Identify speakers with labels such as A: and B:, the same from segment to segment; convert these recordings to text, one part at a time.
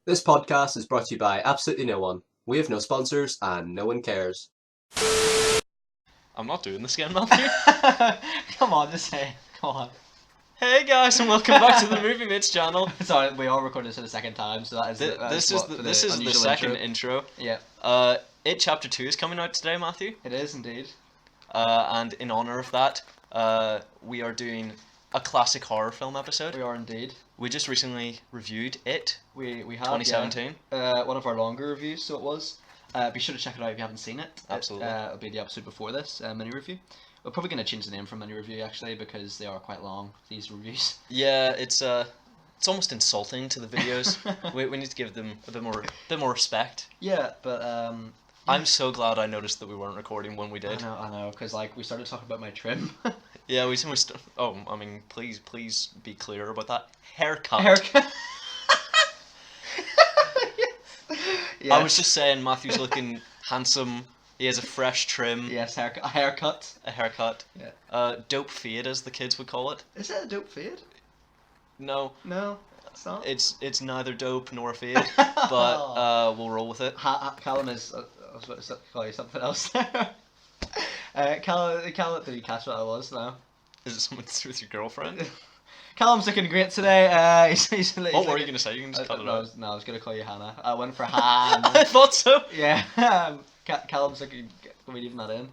A: This podcast is brought to you by absolutely no one. We have no sponsors and no one cares.
B: I'm not doing this again, Matthew.
C: Come on, just say it. Come on.
B: Hey guys, and welcome back to the Movie Mates channel.
C: Sorry, we are recording this for the second time, so that is
B: This is the second intro.
C: Yeah,
B: It Chapter 2 is coming out today, Matthew.
C: it is indeed.
B: And in honor of that, we are doing a classic horror film episode.
C: We are indeed.
B: We just recently reviewed It,
C: We have
B: 2017.
C: one of our longer reviews, so it was. Be sure to check it out if you haven't seen it.
B: Absolutely.
C: It'll be the episode before this mini review. We're probably going to change the name from mini review actually because they are quite long. These reviews.
B: Yeah, it's almost insulting to the videos. we need to give them a bit more respect.
C: Yeah, but
B: I'm so glad I noticed that we weren't recording when we did.
C: I know, because like we started talking about my trim.
B: Yeah, please be clear about that haircut.
C: Haircut. Yes.
B: I was just saying, Matthew's looking handsome. He has a fresh trim,
C: Yes, a haircut.
B: a haircut.
C: Yeah.
B: Dope fade, as the kids would call it.
C: Is that a dope fade?
B: No,
C: No, it's not.
B: it's neither dope nor a fade, but we'll roll with it.
C: Callum is. I was about to call you something else there. Callum, did you catch what I was now?
B: Is it something to do with your girlfriend?
C: Callum's looking great today. He's
B: What were you gonna say? You can just cut it out.
C: I was gonna call you Hannah. I went for Hannah.
B: I thought so.
C: Yeah. Callum's looking. Are we leaving that in?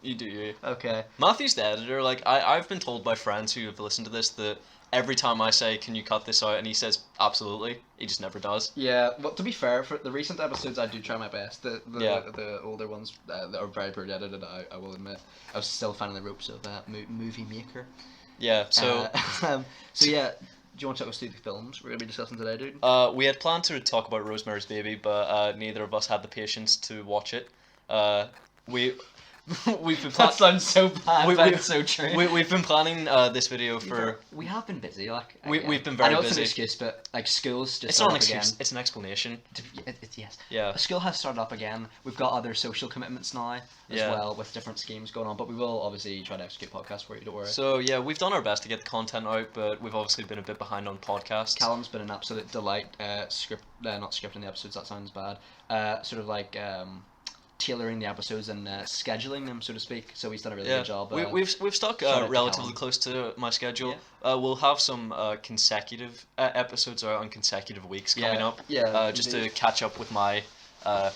B: You do you.
C: Okay.
B: Matthew's the editor. Like I've been told by friends who have listened to this that every time I say, "Can you cut this out?" and he says, "Absolutely," he just never does.
C: Yeah. Well, to be fair, for the recent episodes, I do try my best.
B: Yeah.
C: The older ones that are very poorly edited, I will admit. I was still finding the ropes of movie maker.
B: Yeah. So.
C: So yeah, do you want to talk us through the films we're gonna be discussing today, dude?
B: We had planned to talk about Rosemary's Baby, but neither of us had the patience to watch it. We've been
C: That sounds so bad, but it's so true.
B: We've been planning this video for.
C: We have been busy, like
B: We've been very
C: I know
B: busy.
C: it's an excuse, but like school's just
B: It's not an
C: started up
B: excuse.
C: again.
B: It's an explanation.
C: Yes.
B: Yeah.
C: School has started up again. We've got other social commitments now as
B: Yeah.
C: well with different schemes going on, but we will obviously try to execute podcasts for you. Don't worry.
B: So yeah, we've done our best to get the content out, but we've obviously been a bit behind on podcasts.
C: Callum's been an absolute delight. Not scripting the episodes. That sounds bad. Sort of like tailoring the episodes and scheduling them, so to speak. So he's done a really good job.
B: We've stuck
C: shout out to
B: relatively
C: Callum.
B: close to my schedule. We'll have some consecutive episodes out on consecutive weeks coming up.
C: Yeah.
B: Just to catch up with my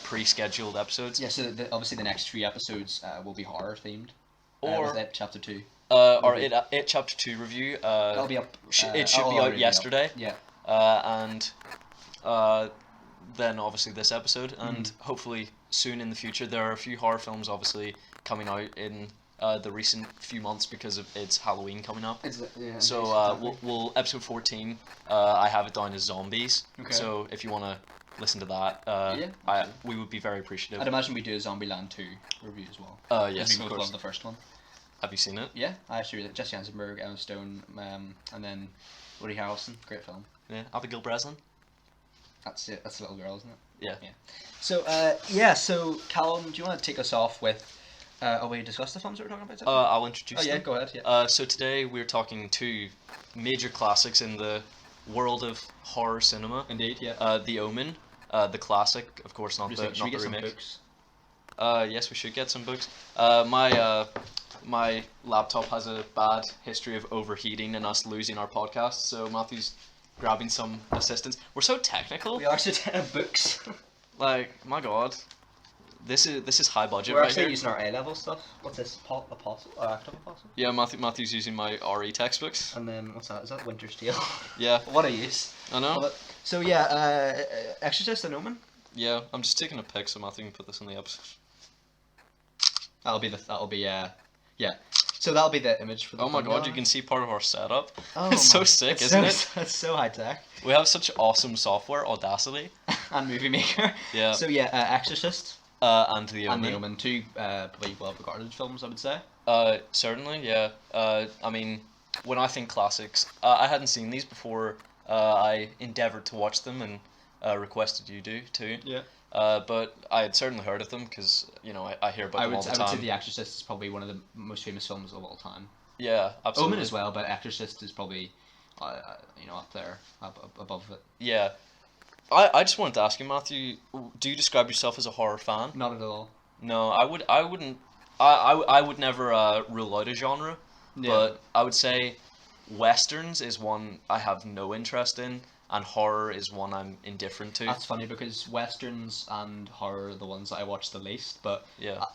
B: pre-scheduled episodes.
C: Yeah. So obviously the next 3 episodes will be horror themed.
B: Or
C: with It Chapter 2.
B: our It Chapter 2 review.
C: That'll be up.
B: It should be out yesterday.
C: Yeah.
B: And then obviously this episode, and hopefully soon in the future. There are a few horror films obviously coming out in the recent few months because of it's Halloween coming up. So we'll episode 14. I have it down as zombies.
C: Okay.
B: So if you want to listen to that, we would be very appreciative.
C: I'd imagine we do a Zombieland 2 review as well.
B: Yes,
C: we
B: of
C: both
B: course.
C: love the first one.
B: Have you seen it?
C: Yeah, I actually really Jesse Eisenberg, Emma Stone, and then Woody Harrelson. Great film.
B: Yeah. Abigail Breslin.
C: That's it. That's the little girl, isn't it?
B: Yeah.
C: So So Callum, do you want to take us off with? We discuss the films that we're talking about today?
B: I'll introduce
C: Oh yeah,
B: them.
C: go ahead. Yeah.
B: So today we're talking 2 major classics in the world of horror cinema.
C: Indeed. Yeah.
B: The Omen, the classic, of course, not
C: Should we
B: the
C: get some
B: remake.
C: books?
B: Yes, we should get some books. My laptop has a bad history of overheating and us losing our podcast, so Matthew's grabbing some assistance. We're so technical.
C: We actually have books.
B: Like, my God, this is high budget
C: We're
B: right
C: actually
B: here.
C: using our A level stuff. What's this? Apostle? Active Apostle?
B: Yeah, Matthew's using my RE textbooks.
C: And then what's that? Is that Winter's Tale?
B: Yeah,
C: What a use.
B: I know.
C: So yeah, Exorcist and Omen.
B: Yeah, I'm just taking a pic so Matthew can put this in the episode.
C: Yeah. So that'll be the image for the
B: Oh my
C: thumbnail.
B: God, you can see part of our setup.
C: Oh
B: It's so
C: my-
B: sick,
C: it's
B: isn't
C: so,
B: it?
C: It's so high tech.
B: We have such awesome software, Audacity.
C: And Movie Maker.
B: Yeah.
C: So yeah, Exorcist
B: And the Omen.
C: and The Omen, 2 probably well regarded films, I would say.
B: Certainly, yeah. I mean, when I think classics, I hadn't seen these before. I endeavored to watch them and requested you do too.
C: Yeah.
B: But I had certainly heard of them because I hear about them all the
C: I would
B: time.
C: say The Exorcist is probably one of the most famous films of all time.
B: Yeah, absolutely.
C: Omen as well, but Exorcist is probably up there, above it.
B: Yeah. I just wanted to ask you, Matthew, do you describe yourself as a horror fan?
C: Not at all.
B: No, I wouldn't. I would never rule out a genre, but I would say westerns is one I have no interest in, and horror is one I'm indifferent to.
C: That's funny because westerns and horror are the ones that I watch the least. But
B: Yeah.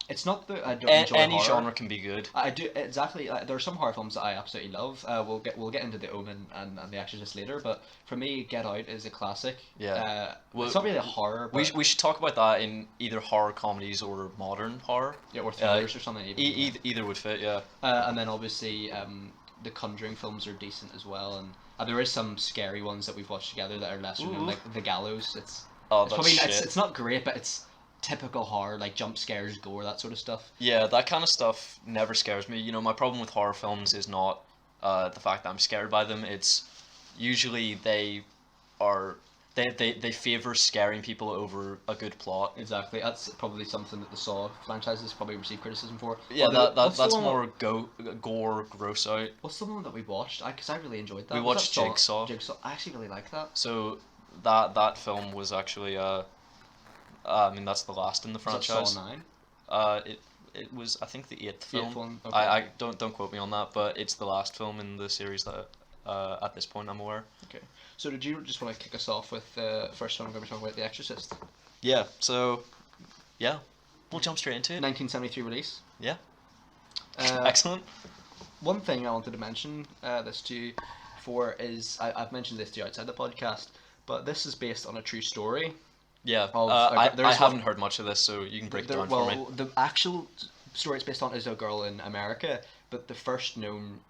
C: it's not that I don't enjoy
B: Any
C: horror.
B: genre can be good.
C: I do exactly. There are some horror films that I absolutely love. We'll get into the Omen and the Exorcist later, but for me, Get Out is a classic.
B: Yeah.
C: It's not really a horror. But
B: We should talk about that in either horror comedies or modern horror.
C: yeah, or thrillers or something. Even,
B: Either would fit, yeah.
C: and then obviously the Conjuring films are decent as well, and there is some scary ones that we've watched together that are lesser known, like The Gallows. It's
B: That's
C: probably
B: shit.
C: it's not great, but it's typical horror, like jump scares, gore, that sort of stuff.
B: Yeah, that kind of stuff never scares me. You know, my problem with horror films is not the fact that I'm scared by them. It's usually they favor scaring people over a good plot.
C: Exactly, that's probably something that the Saw franchise has probably received criticism for.
B: Yeah,
C: What's the
B: that's
C: one-
B: more gore, gross out.
C: What's the one that we watched? Because I really enjoyed that.
B: We
C: Was
B: watched
C: that Saw?
B: Jigsaw.
C: Jigsaw. I actually really like that.
B: So that film was actually I mean that's the last in the
C: Was that
B: franchise.
C: Saw 9?
B: It was I think the 8th
C: The
B: film.
C: eighth one? Okay.
B: I don't quote me on that, but it's the last film in the series that at this point I'm aware.
C: Okay. So did you just want to kick us off with the first one? I'm going to be talking about The Exorcist.
B: Yeah. So yeah, we'll jump straight into it.
C: 1973 release.
B: Yeah.
C: Uh,
B: Excellent.
C: One thing I wanted to mention this to you for is I've mentioned this to you outside the podcast, but this is based on a true story.
B: Yeah.
C: of-
B: I
C: there's
B: haven't
C: one-
B: heard much of this, so you can break it
C: There-
B: down
C: well,
B: for me.
C: the actual story it's based on is a girl in America, but the first known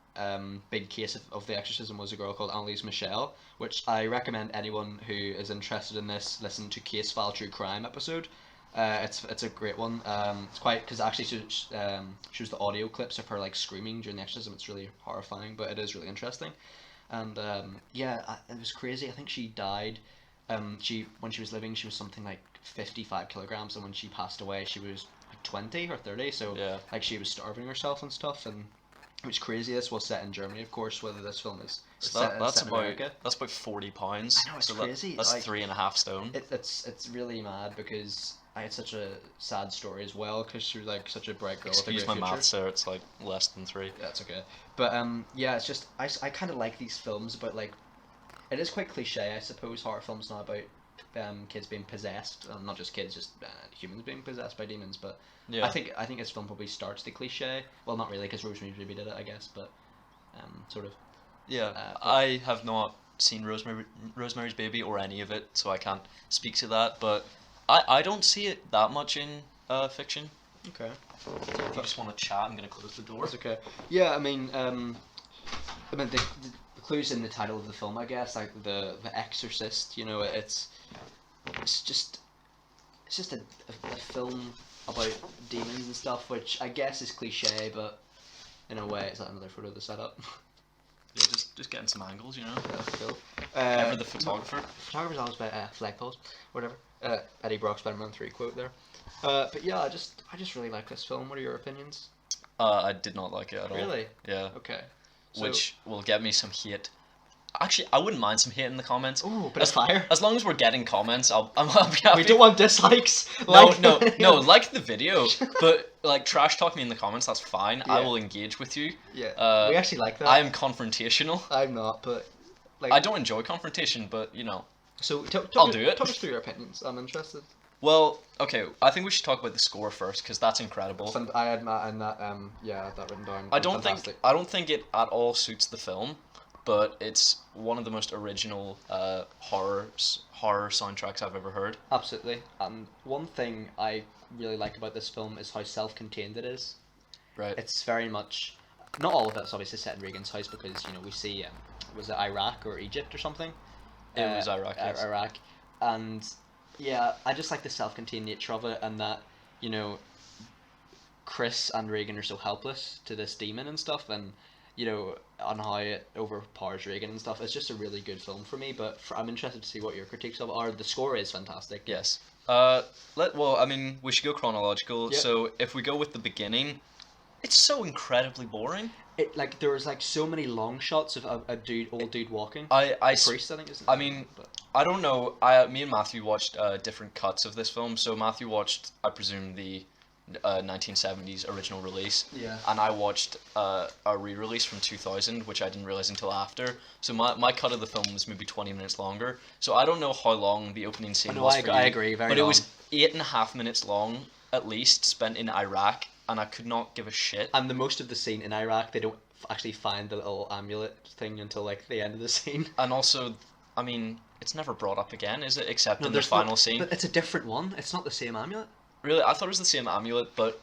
C: big case of the exorcism was a girl called Annalise Michel, which I recommend anyone who is interested in this listen to Case File True Crime episode. It's a great one. It's quite because actually shows the audio clips of her like screaming during the exorcism. It's really horrifying, but it is really interesting. And it was crazy. I think she died. When she was living, she was something like 55 kilograms, and when she passed away, she was like 20 or 30. So
B: Yeah.
C: like she was starving herself and stuff, and it was crazy. This was set in Germany, of course. Whether this film is
B: So
C: set
B: that's
C: in
B: about
C: America.
B: £40.
C: I know, it's
B: so
C: crazy.
B: That's
C: Like,
B: 3.5 stone.
C: It's really mad because I had such a sad story as well because she was like such a bright girl with a
B: Excuse
C: great
B: my
C: future.
B: maths there. It's like less than 3.
C: Yeah, it's okay. But yeah, it's just I kind of like these films about like it is quite cliche, I suppose. Horror films now about kids being possessed, not just kids, just humans being possessed by demons. But
B: Yeah.
C: I think this film probably starts the cliche. Well, not really, because Rosemary's Baby did it, I guess, but sort of.
B: Yeah,
C: but-
B: I have not seen Rosemary's Baby or any of it, so I can't speak to that. But I don't see it that much in fiction.
C: Okay.
B: If you just want to chat, I'm gonna close the door.
C: That's okay. Yeah, I mean the clues in the title of the film, I guess, like the Exorcist. You know, it's just a film about demons and stuff, which I guess is cliche, but in a way, is that another photo of the setup?
B: Yeah, just getting some angles, you know.
C: Yeah, cool.
B: Ever the photographer.
C: Photographer's always by flagpoles, whatever. Eddie Brock's Spider-Man 3 quote there. But yeah, I just really like this film. What are your opinions?
B: I did not like it at all.
C: Really?
B: Yeah.
C: Okay. So,
B: Which will get me some hate. Actually, I wouldn't mind some hate in the comments.
C: ooh, bit of fire.
B: As long as we're getting comments, I'll be happy.
C: We don't want dislikes.
B: No,
C: Like-
B: no, like the video, but like trash talk me in the comments. That's fine. I
C: Yeah.
B: will engage with you.
C: Yeah, we actually like that.
B: I am confrontational.
C: I'm not, but like
B: I don't enjoy confrontation, but you know.
C: So
B: I'll do it.
C: Talk us through your opinions. I'm interested.
B: Well, okay. I think we should talk about the score first because that's incredible.
C: I had that and that that written down.
B: I don't
C: Fantastic.
B: think it at all suits the film, but it's one of the most original horror soundtracks I've ever heard.
C: Absolutely. And one thing I really like about this film is how self-contained it is.
B: Right.
C: It's very much not all of it's obviously set in Reagan's house because we see was it Iraq or Egypt or something?
B: It was Iraq. Yes.
C: Iraq, and yeah, I just like the self-contained nature of it, and that Chris and Reagan are so helpless to this demon and stuff, and on how it overpowers Reagan and stuff. It's just a really good film for me. But I'm interested to see what your critiques of it are. The score is fantastic.
B: Yes. I mean, we should go chronological.
C: Yep.
B: So if we go with the beginning, it's so incredibly boring.
C: It like there was like so many long shots of a old dude walking.
B: I
C: Priest, I think, isn't it?
B: I mean,
C: But
B: I don't know. Me and Matthew watched different cuts of this film. So Matthew watched, I presume, the 1970s original release.
C: Yeah.
B: And I watched a re-release from 2000, which I didn't realize until after. So my cut of the film was maybe 20 minutes longer. So I don't know how long the opening scene
C: No,
B: was
C: I
B: for
C: I
B: you,
C: agree. Very
B: but
C: long.
B: it was 8.5 minutes long, at least, spent in Iraq, and I could not give a shit.
C: And the most of the scene in Iraq, they don't actually find the little amulet thing until like the end of the scene.
B: And also, I mean, it's never brought up again, is it? Except in the
C: there's
B: final
C: not,
B: scene.
C: But it's a different one. It's not the same amulet.
B: Really, I thought it was the same amulet, but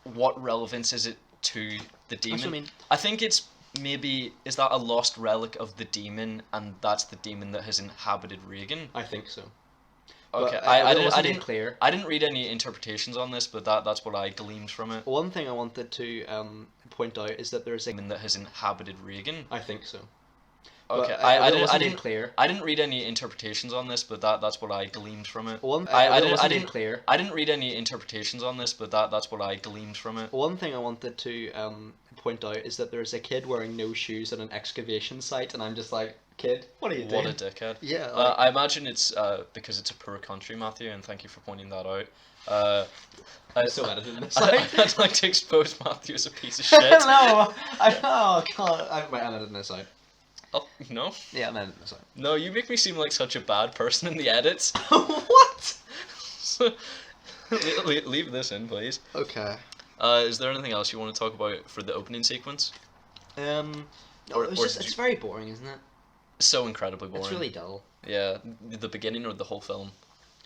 B: what relevance is it to the demon?
C: That's what I mean.
B: I think it's maybe, is that a lost relic of the demon, and that's the demon that has inhabited Reagan?
C: I think so.
B: Okay,
C: But,
B: I
C: it wasn't
B: didn't
C: clear.
B: I didn't read any interpretations on this, but that's what I gleaned from it.
C: One thing I wanted to point out is that there's a.
B: Demon that has inhabited Reagan.
C: I think so.
B: Okay,
C: But,
B: I
C: it
B: didn't
C: wasn't clear.
B: I didn't read any interpretations on this, but that's what I gleaned from it.
C: One,
B: I
C: it wasn't
B: didn't
C: clear.
B: I didn't read any interpretations on this, but that's what I gleaned from it.
C: One thing I wanted to point out is that there's a kid wearing no shoes at an excavation site, and I'm just like, kid, what are you doing?
B: What a dickhead.
C: Yeah.
B: I imagine it's because it's a poor country, Matthew, and thank you for pointing that out.
C: I'm still editing this.
B: I'd like to expose Matthew as a piece of shit.
C: No, I can't. I'm editing this out.
B: Oh, no?
C: Yeah, I'm editing this out.
B: No, you make me seem like such a bad person in the edits.
C: What?
B: So, leave this in, please.
C: Okay.
B: Is there anything else you want to talk about for the opening sequence?
C: No,
B: Or
C: it's very boring, isn't it?
B: So incredibly boring.
C: It's really dull.
B: Yeah, the beginning or the whole film?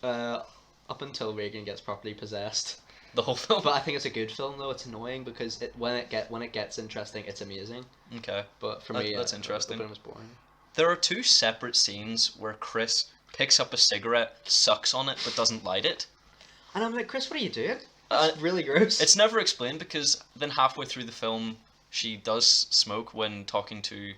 C: Up until Reagan gets properly possessed.
B: The whole film?
C: But I think it's a good film though. It's annoying because when it gets interesting, it's amazing.
B: Okay.
C: But for
B: That-
C: me,
B: that's interesting.
C: The film was boring.
B: There are two separate scenes where Chris picks up a cigarette, sucks on it, but doesn't light it.
C: And I'm like, Chris, what are you doing? It's really gross.
B: It's never explained because then halfway through the film, she does smoke when talking to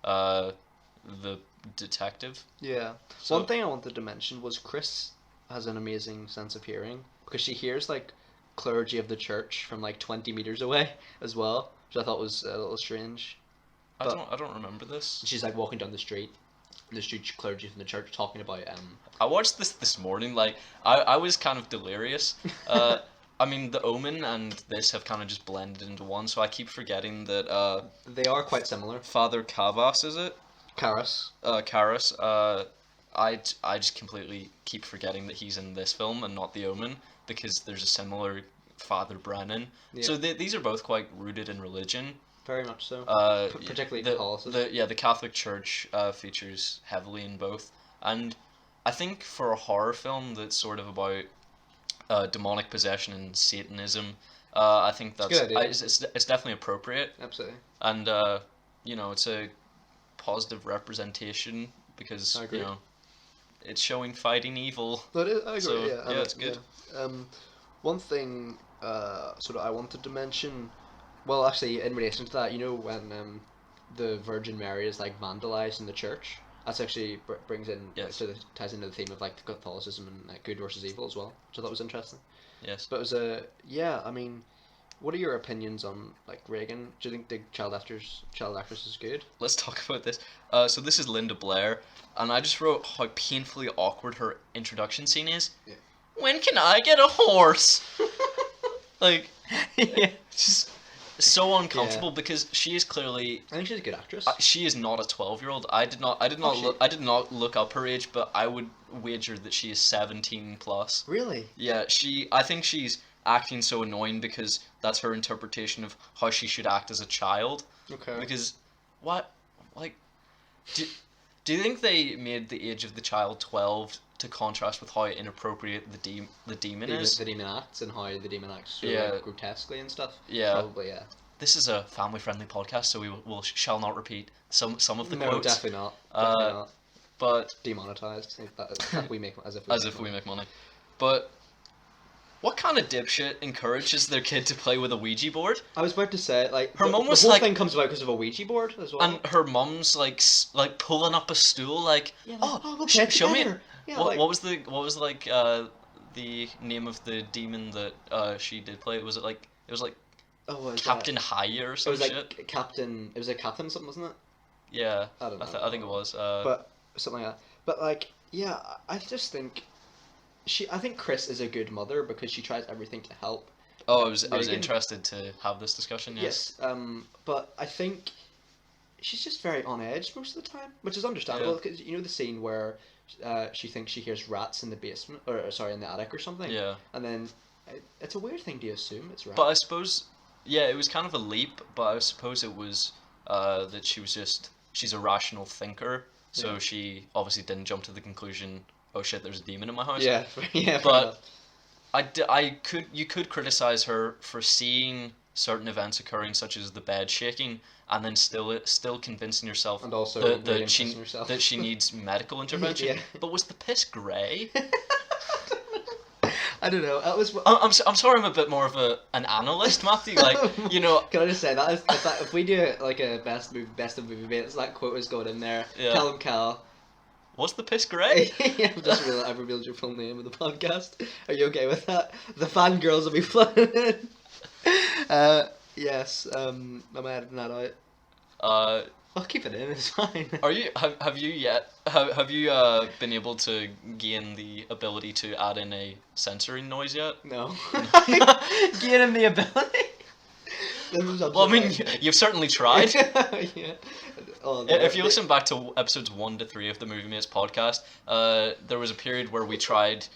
B: the detective.
C: Yeah.
B: So-
C: One thing I wanted to mention was Chris has an amazing sense of hearing because she hears like clergy of the church from like 20 meters away as well, which I thought was a little strange.
B: I don't remember this.
C: She's like walking down the street, there's huge clergy from the church talking about
B: I watched this morning. Like I was kind of delirious. I mean, the Omen and this have kind of just blended into one, so I keep forgetting that
C: they are quite similar.
B: Father Kavas, is it?
C: Karas.
B: Karras. I just completely keep forgetting that he's in this film and not the Omen because there's a similar Father Brennan.
C: Yeah.
B: So these are both quite rooted in religion.
C: Very much so. Particularly
B: the
C: Catholicism.
B: the Catholic Church features heavily in both, and I think for a horror film that's sort of about demonic possession and Satanism, I think that's
C: good idea.
B: it's definitely appropriate,
C: Absolutely.
B: and it's a positive representation because
C: I agree.
B: it's showing fighting evil.
C: But I agree.
B: So,
C: yeah,
B: yeah, it's good.
C: Yeah. One thing, sort of, I wanted to mention. Well, actually, in relation to that, when the Virgin Mary is like vandalized in the church, that's actually brings in ties into the theme of like Catholicism and good versus evil as well, which I thought was interesting.
B: Yes.
C: But it was I mean, what are your opinions on like Reagan? Do you think the child actress is good?
B: Let's talk about this. So this is Linda Blair, and I just wrote how painfully awkward her introduction scene is.
C: Yeah.
B: When can I get a horse? Like,
C: Yeah.
B: it's just so uncomfortable because she is clearly.
C: I think she's a good actress.
B: She is not a 12-year-old. I did not look up her age, but I would wager that she is 17 plus.
C: Really?
B: Yeah, I think she's acting so annoying because that's her interpretation of how she should act as a child.
C: Okay.
B: Because do you think they made the age of the child 12 to contrast with how inappropriate the demon is?
C: The demon acts and how the demon acts sort
B: Yeah.
C: of, like, grotesquely and stuff.
B: Yeah.
C: Probably, yeah.
B: This is a family-friendly podcast, so we shall not repeat some of the
C: No,
B: quotes.
C: definitely not. Definitely not.
B: But
C: Demonetized. We make as if
B: we make money. But what kind of dipshit encourages their kid to play with a Ouija board?
C: I was about to say, like,
B: Her mum was
C: the whole
B: like-
C: thing comes about because of a Ouija board as well.
B: And her mum's like pulling up a stool, like,
C: Yeah, like,
B: oh,
C: we'll play
B: show me.
C: together." Yeah,
B: what,
C: like-
B: what was the name of the demon that she did play? It was
C: oh, what was
B: Captain Haya or
C: It
B: some
C: was like
B: shit.
C: Captain. It was a captain something, wasn't it?
B: Yeah,
C: I don't know.
B: I think it was.
C: But something like that. But like, yeah, I just think I think Chris is a good mother because she tries everything to help.
B: Oh, I was
C: Regan.
B: interested to have this discussion. Yes.
C: But I think she's just very on edge most of the time, which is understandable because you know the scene where she thinks she hears rats in the basement, or sorry, in the attic or something.
B: Yeah.
C: And then it's a weird thing to assume it's rats.
B: But I suppose, yeah, it was kind of a leap. But I suppose it was that she's a rational thinker, so she obviously didn't jump to the conclusion, oh shit, there's a demon in my house.
C: Yeah, yeah.
B: But you could criticize her for seeing certain events occurring, such as the bed shaking, and then still convincing yourself
C: and also
B: that she needs medical intervention.
C: Yeah.
B: But was the piss grey?
C: I don't know. That was.
B: I'm sorry, I'm a bit more of an analyst, Matthew. Like, you know.
C: Can I just say that if we do like a best of movie mates, that quote was going in there.
B: Yeah.
C: Callum Cal.
B: Was the piss grey?
C: I've revealed your full name of the podcast. Are you okay with that? The fangirls will be flooding in. Yes. I'm editing that out. I'll keep it in. It's fine.
B: Have you been able to gain the ability to add in a censoring noise yet?
C: No. Gaining the ability.
B: Well, I mean, you've certainly tried.
C: Yeah. Oh, no,
B: if you listen back to episodes 1 to 3 of the Movie Mates podcast, there was a period where we tried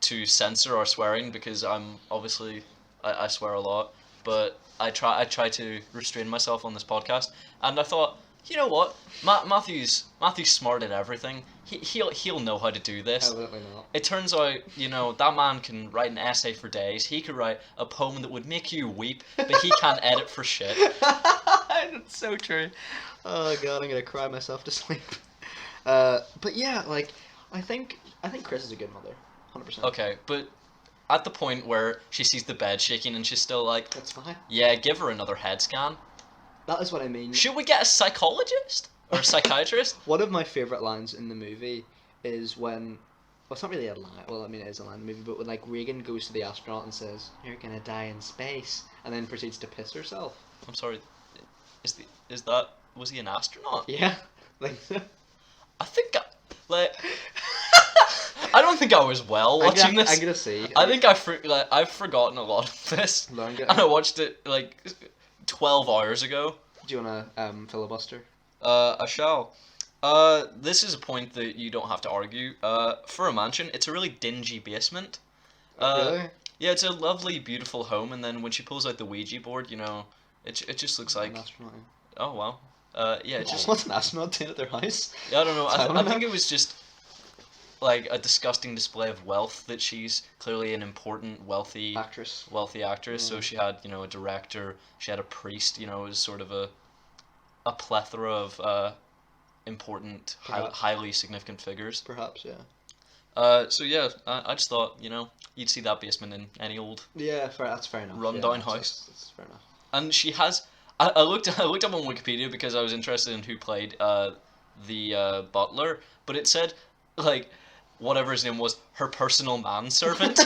B: to censor our swearing because I'm obviously I swear a lot, but I try to restrain myself on this podcast, and I thought, you know what, Matthew's smart at everything. He'll know how to do this.
C: Absolutely not.
B: It turns out, you know, that man can write an essay for days. He could write a poem that would make you weep, but he can't edit for shit.
C: That's so true. Oh god, I'm gonna cry myself to sleep. But yeah, like I think Chris is a good mother, 100%.
B: Okay, but at the point where she sees the bed shaking and she's still like,
C: that's fine.
B: Yeah, give her another head scan.
C: That is what I mean.
B: Should we get a psychologist or a psychiatrist?
C: One of my favorite lines in the movie is when, well, it's not really a line. Well, I mean, it is a line in the movie, but when like Regan goes to the astronaut and says, "You're gonna die in space," and then proceeds to piss herself.
B: I'm sorry. Was he an astronaut?
C: Yeah, like.
B: I think I don't think I was well watching this.
C: I'm gonna see.
B: I think I've forgotten a lot of this, and I watched it like 12 hours ago.
C: Do you wanna filibuster?
B: I shall. This is a point that you don't have to argue. For a mansion, it's a really dingy basement.
C: Really?
B: Yeah, it's a lovely, beautiful home, and then when she pulls out the Ouija board, you know, it just looks like.
C: An astronaut.
B: Oh wow. Yeah, it just.
C: What's an astronaut doing at their house?
B: Yeah, I don't know. I think it was just like a disgusting display of wealth that she's clearly an important, wealthy actress. Yeah. So she had, you know, a director. She had a priest. You know, it was sort of a plethora of important, highly significant figures.
C: Perhaps, yeah.
B: So yeah, I just thought, you know, you'd see that basement in any old.
C: Yeah, that's fair enough.
B: Rundown house.
C: That's fair enough.
B: And she has. I looked up on Wikipedia because I was interested in who played the butler, but it said like whatever his name was, her personal manservant.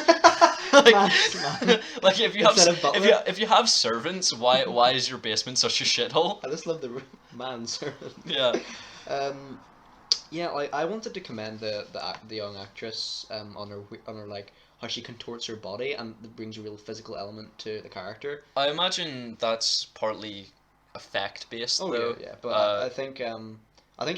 B: Like if you have servants, why is your basement such a shithole?
C: I just love the manservant.
B: Yeah.
C: Yeah, like I wanted to commend the young actress on her like how she contorts her body and brings a real physical element to the character.
B: I imagine that's partly effect based.
C: Oh
B: though.
C: yeah, but I think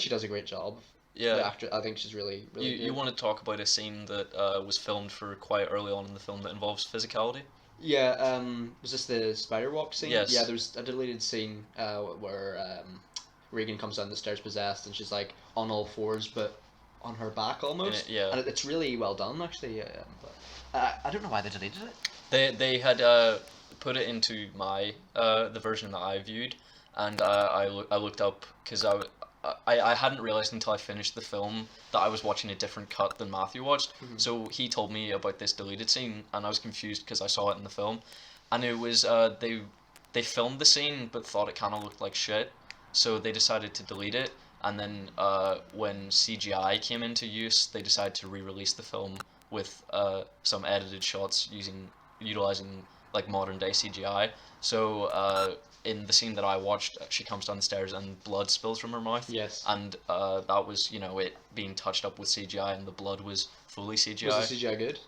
C: she does a great job.
B: Yeah,
C: the actress, I think she's really good.
B: You want to talk about a scene that was filmed for quite early on in the film that involves physicality?
C: Yeah, was this the spider walk scene?
B: Yes.
C: Yeah, there's a deleted scene where Regan comes down the stairs possessed and she's like on all fours but on her back almost.
B: Yeah.
C: And it's really well done actually. But I don't know why they deleted
B: it. They had put it into my the version that I viewed, and I looked up because I hadn't realized until I finished the film that I was watching a different cut than Matthew watched. Mm-hmm. So he told me about this deleted scene, and I was confused because I saw it in the film, and it was they filmed the scene but thought it kind of looked like shit, so they decided to delete it. And then when CGI came into use, they decided to re-release the film with some edited shots utilizing like modern day CGI. So in the scene that I watched, she comes down the stairs and blood spills from her mouth.
C: Yes.
B: And that was, it being touched up with CGI, and the blood was fully CGI.
C: Was the CGI good?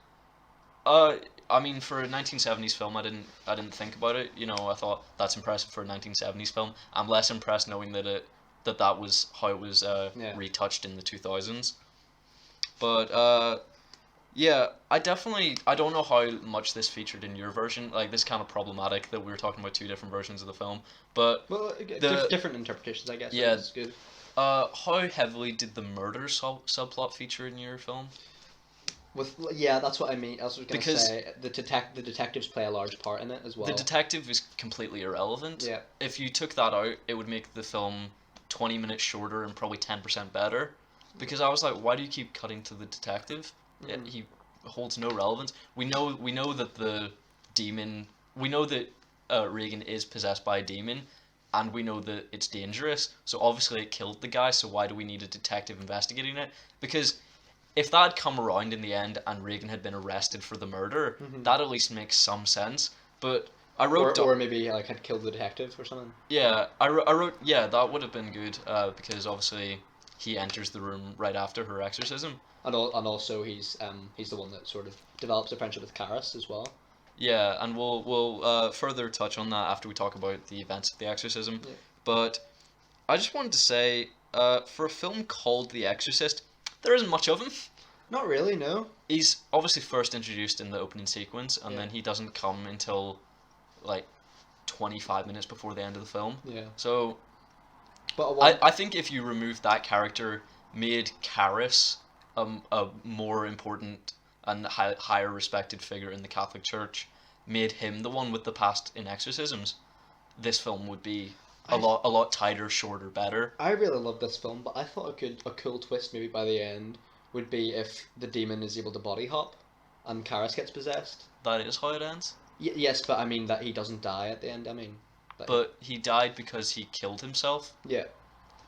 B: I mean, for a 1970s film, I didn't think about it. I thought that's impressive for a 1970s film. I'm less impressed knowing that that was how it was retouched in the 2000s. But yeah, I don't know how much this featured in your version. Like, this is kind of problematic that we were talking about two different versions of the film. But
C: different interpretations, I guess.
B: Yeah,
C: it's good.
B: How heavily did the murder subplot feature in your film?
C: That's what I mean. I was going to say the detectives play a large part in it as well.
B: The detective is completely irrelevant.
C: Yeah.
B: If you took that out, it would make the film 20 minutes shorter and probably 10% better. Because I was like, why do you keep cutting to the detective? He holds no relevance. We know that the demon. We know that Reagan is possessed by a demon, and we know that it's dangerous. So obviously it killed the guy. So why do we need a detective investigating it? Because if that had come around in the end and Reagan had been arrested for the murder, that at least makes some sense. But I wrote...
C: Or maybe had killed the detective or something.
B: Yeah, I wrote... Yeah, that would have been good, because obviously he enters the room right after her exorcism.
C: And also he's the one that sort of develops a friendship with Karis as well.
B: Yeah, and we'll further touch on that after we talk about the events of the exorcism. Yeah. But I just wanted to say, for a film called The Exorcist, there isn't much of him.
C: Not really, no.
B: He's obviously first introduced in the opening sequence, and then he doesn't come until, 25 minutes before the end of the film.
C: Yeah.
B: So,
C: but
B: I think if you removed that character, made Karis a more important and higher respected figure in the Catholic Church, made him the one with the past in exorcisms, this film would be a lot tighter, shorter, better.
C: I really love this film, but I thought a cool twist maybe by the end would be if the demon is able to body hop and Karis gets possessed.
B: That is how it ends?
C: Yes, but I mean that he doesn't die at the end,
B: But he died because he killed himself?
C: Yeah.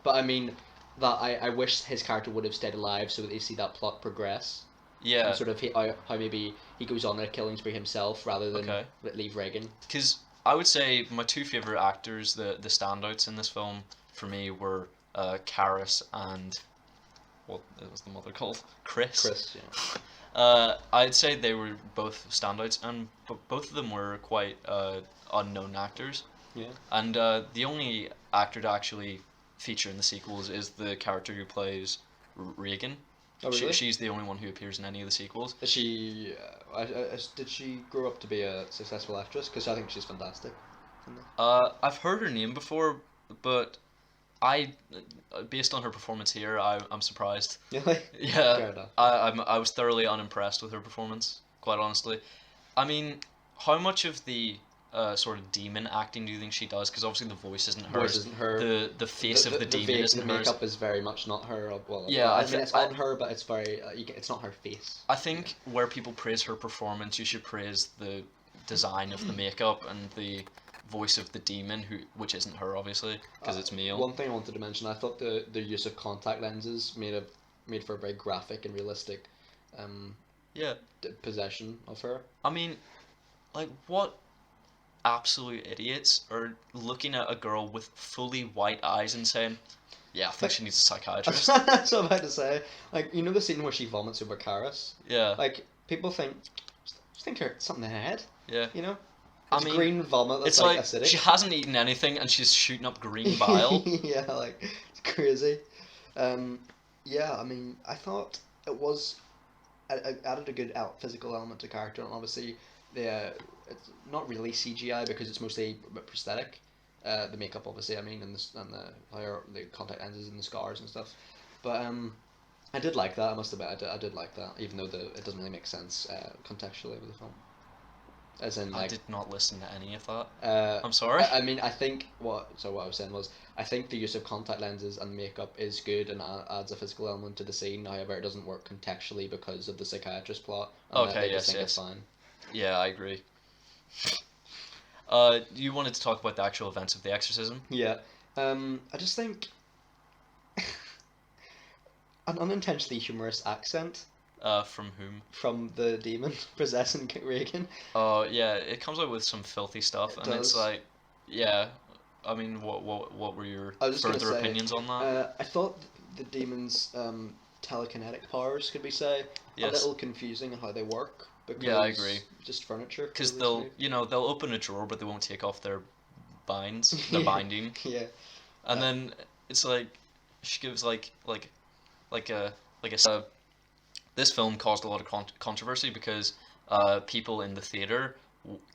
C: But I mean, that I wish his character would have stayed alive so that you see that plot progress.
B: Yeah.
C: And sort of how maybe he goes on a killing spree himself rather than leave Reagan.
B: Because I would say my two favourite actors, the standouts in this film, for me, were Karis and... what was the mother called? Chris,
C: yeah.
B: I'd say they were both standouts, and both of them were quite unknown actors.
C: Yeah.
B: And the only actor to actually feature in the sequels is the character who plays Reagan.
C: Oh, really?
B: She's the only one who appears in any of the sequels.
C: Is she... did she grow up to be a successful actress? Because I think she's fantastic.
B: I've heard her name before, but based on her performance here, I'm surprised.
C: Really?
B: Yeah.
C: Fair enough.
B: I was thoroughly unimpressed with her performance, quite honestly. I mean, how much of the sort of demon acting do you think she does? Because obviously the voice isn't hers.
C: Voice isn't her.
B: The face of the demon isn't hers.
C: The makeup is very much not her. Well,
B: yeah,
C: I mean it's on her, but it's very it's not her face.
B: I think where people praise her performance, you should praise the design of the makeup and the voice of the demon, which isn't her obviously, because it's male.
C: One thing I wanted to mention, I thought the use of contact lenses made for a very graphic and realistic possession of her.
B: I mean, what absolute idiots are looking at a girl with fully white eyes and saying, yeah, I think she needs a psychiatrist.
C: That's what I'm about to say. The scene where she vomits over Karis?
B: Yeah.
C: People think her something in her head.
B: Yeah.
C: It's green vomit that's
B: it's
C: acidic.
B: She hasn't eaten anything and she's shooting up green bile.
C: Yeah, it's crazy. Yeah, I mean, I thought it was... It added a good physical element to character, and obviously it's not really CGI because it's mostly prosthetic. The makeup, obviously, I mean, and the contact lenses and the scars and stuff. But I did like that. I must admit, I did like that, even though it doesn't really make sense contextually with the film. As in,
B: I did not listen to any of that. I'm sorry.
C: I mean, I think what I was saying was, I think the use of contact lenses and makeup is good and adds a physical element to the scene. However, it doesn't work contextually because of the psychiatrist plot. And
B: okay,
C: yes. It's fine.
B: Yeah, I agree. You wanted to talk about the actual events of the exorcism?
C: Yeah. I just think an unintentionally humorous accent.
B: From whom?
C: From the demon possessing Reagan.
B: Oh, yeah, it comes out with some filthy stuff, and it's like, yeah, I mean, what were your
C: I was just gonna
B: further
C: say,
B: opinions on that?
C: I thought the demons' telekinetic powers, could we say, a
B: Yes.
C: little confusing in how they work. Because
B: Yeah, I agree.
C: Just furniture.
B: Because
C: clearly
B: they'll open a drawer, but they won't take off their binds,
C: Yeah.
B: their binding,
C: Yeah.
B: and then it's like she gives like a this film caused a lot of controversy because people in the theater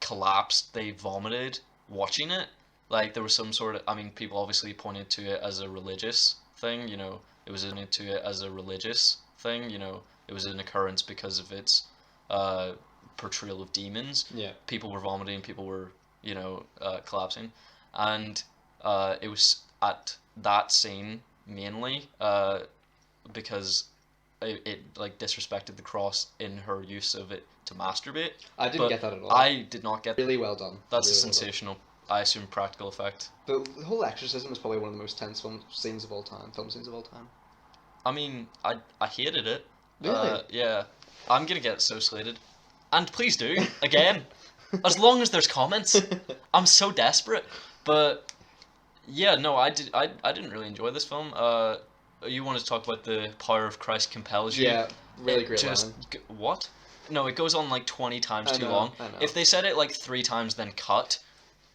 B: collapsed. They vomited watching it. Like there was some sort of. I mean, people obviously pointed to it as a religious thing. You know, it was into it as a religious thing. You know, it was an occurrence because of its portrayal of demons.
C: Yeah.
B: People were vomiting. People were collapsing, and it was at that scene mainly because it like disrespected the cross in her use of it to masturbate.
C: I didn't get that at all.
B: I did not get.
C: Really well done.
B: That's
C: really
B: a sensational. I assume practical effect.
C: The whole exorcism is probably one of the most tense film scenes of all time.
B: I mean, I hated it.
C: Really?
B: Yeah. I'm gonna get so slated, and please do again, as long as there's comments. I'm so desperate, but yeah, no, I didn't really enjoy this film. You wanted to talk about the power of Christ compels you.
C: Yeah, really great
B: Just
C: line.
B: what? No, it goes on like 20 times too
C: know,
B: long.
C: I know.
B: If they said it like 3 times then cut,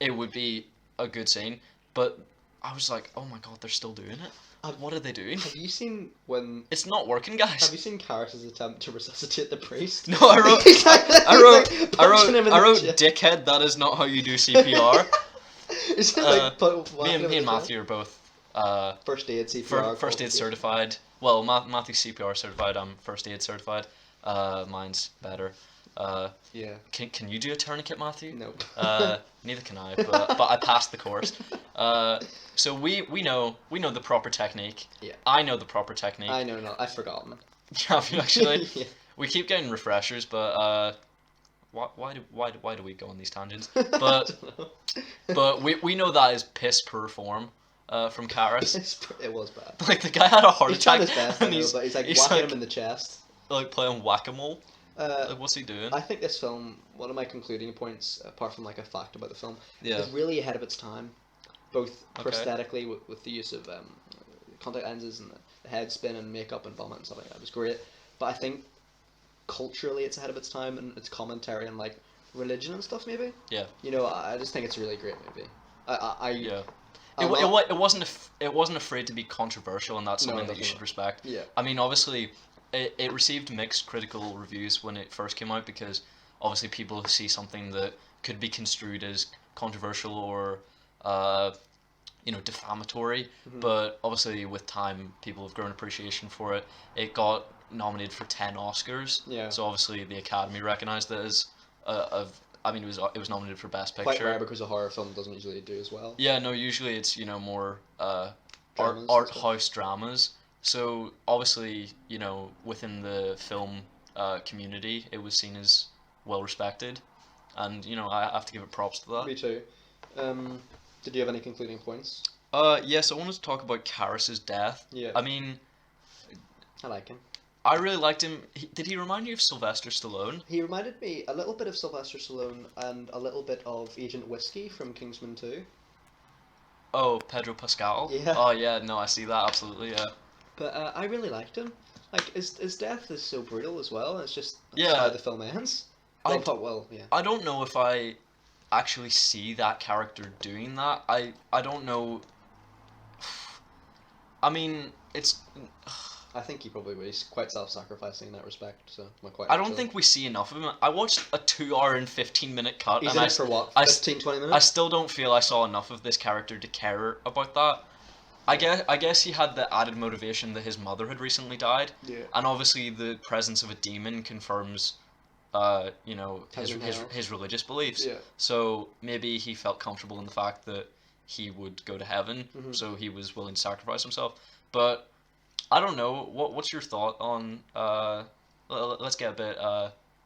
B: it would be a good scene. But I was like, oh my god, they're still doing it. What are they doing?
C: Have you seen when?
B: It's not working, guys.
C: Have you seen Karis's attempt to resuscitate the priest?
B: No, I wrote,
C: He's like-
B: I
C: he's
B: wrote,
C: like
B: I wrote,
C: punching him in
B: I
C: the
B: wrote,
C: chest.
B: dickhead. That is not how you do CPR.
C: Is it like
B: Me and Matthew are both
C: first aid CPR?
B: first aid certified. Well, Matthew's CPR certified. I'm first aid certified. Mine's better.
C: Yeah.
B: Can you do a tourniquet, Matthew?
C: Nope.
B: Neither can I, but I passed the course. So we know the proper technique.
C: Yeah.
B: I know the proper technique.
C: I know, no, I've forgotten.
B: Have you actually?
C: Yeah.
B: We keep getting refreshers, but why do we go on these tangents? But but we know that is piss poor form from Karis.
C: It was bad.
B: Like the guy had a heart
C: He's trying
B: attack,
C: his best, I
B: and
C: know, but he's like whacking
B: like,
C: him in the chest.
B: like playing whack-a-mole.
C: Uh,
B: Like, what's he doing?
C: I think this film, one of my concluding points, apart from like a fact about the film,
B: Yeah.
C: is really ahead of its time, both
B: Okay.
C: prosthetically with the use of contact lenses and the head spin and makeup and vomit and stuff like that. It was great, but I think culturally it's ahead of its time and its commentary on like religion and stuff maybe.
B: Yeah.
C: You know, I just think it's a really great movie.
B: Yeah.
C: I'm
B: It
C: not-
B: wasn't afraid to be controversial, and that's
C: No,
B: something that you
C: definitely
B: should respect.
C: Yeah.
B: I mean, obviously, it received mixed critical reviews when it first came out because obviously people see something that could be construed as controversial or defamatory.
C: Mhm.
B: But obviously, with time, people have grown appreciation for it. It got nominated for 10 Oscars.
C: Yeah.
B: So obviously, the Academy recognized it as it was nominated for Best Picture.
C: Quite rare because a horror film doesn't usually do as well.
B: Yeah, no, usually it's, more
C: Dramas and
B: art
C: stuff.
B: house dramas. So obviously, within the film community, it was seen as well respected. And, I have to give it props to that.
C: Me too. Did you have any concluding points?
B: Yes, I wanted to talk about Karras's death.
C: Yeah.
B: I mean,
C: I like him.
B: I really liked him. Did he remind you of Sylvester Stallone?
C: He reminded me a little bit of Sylvester Stallone and a little bit of Agent Whiskey from Kingsman 2.
B: Oh, Pedro Pascal?
C: Yeah.
B: Oh, yeah, no, I see that, absolutely, yeah.
C: But I really liked him. Like, his death is so brutal as well. It's just
B: Yeah.
C: how the film ends.
B: I-
C: Yeah.
B: I don't know if I actually see that character doing that. I don't know. I mean, it's.
C: I think he probably was quite self-sacrificing in that respect. So I'm quite.
B: I don't think we see enough of him. I watched a 2 hour and 15-minute cut,
C: He's
B: and
C: in it for what?
B: I
C: 15, 20
B: I
C: minutes.
B: still don't feel I saw enough of this character to care about that. I guess he had the added motivation that his mother had recently died,
C: Yeah.
B: and obviously the presence of a demon confirms, his religious beliefs.
C: Yeah.
B: So maybe he felt comfortable in the fact that he would go to heaven,
C: Mhm.
B: so he was willing to sacrifice himself. But I don't know. What's your thought on? Let's get a bit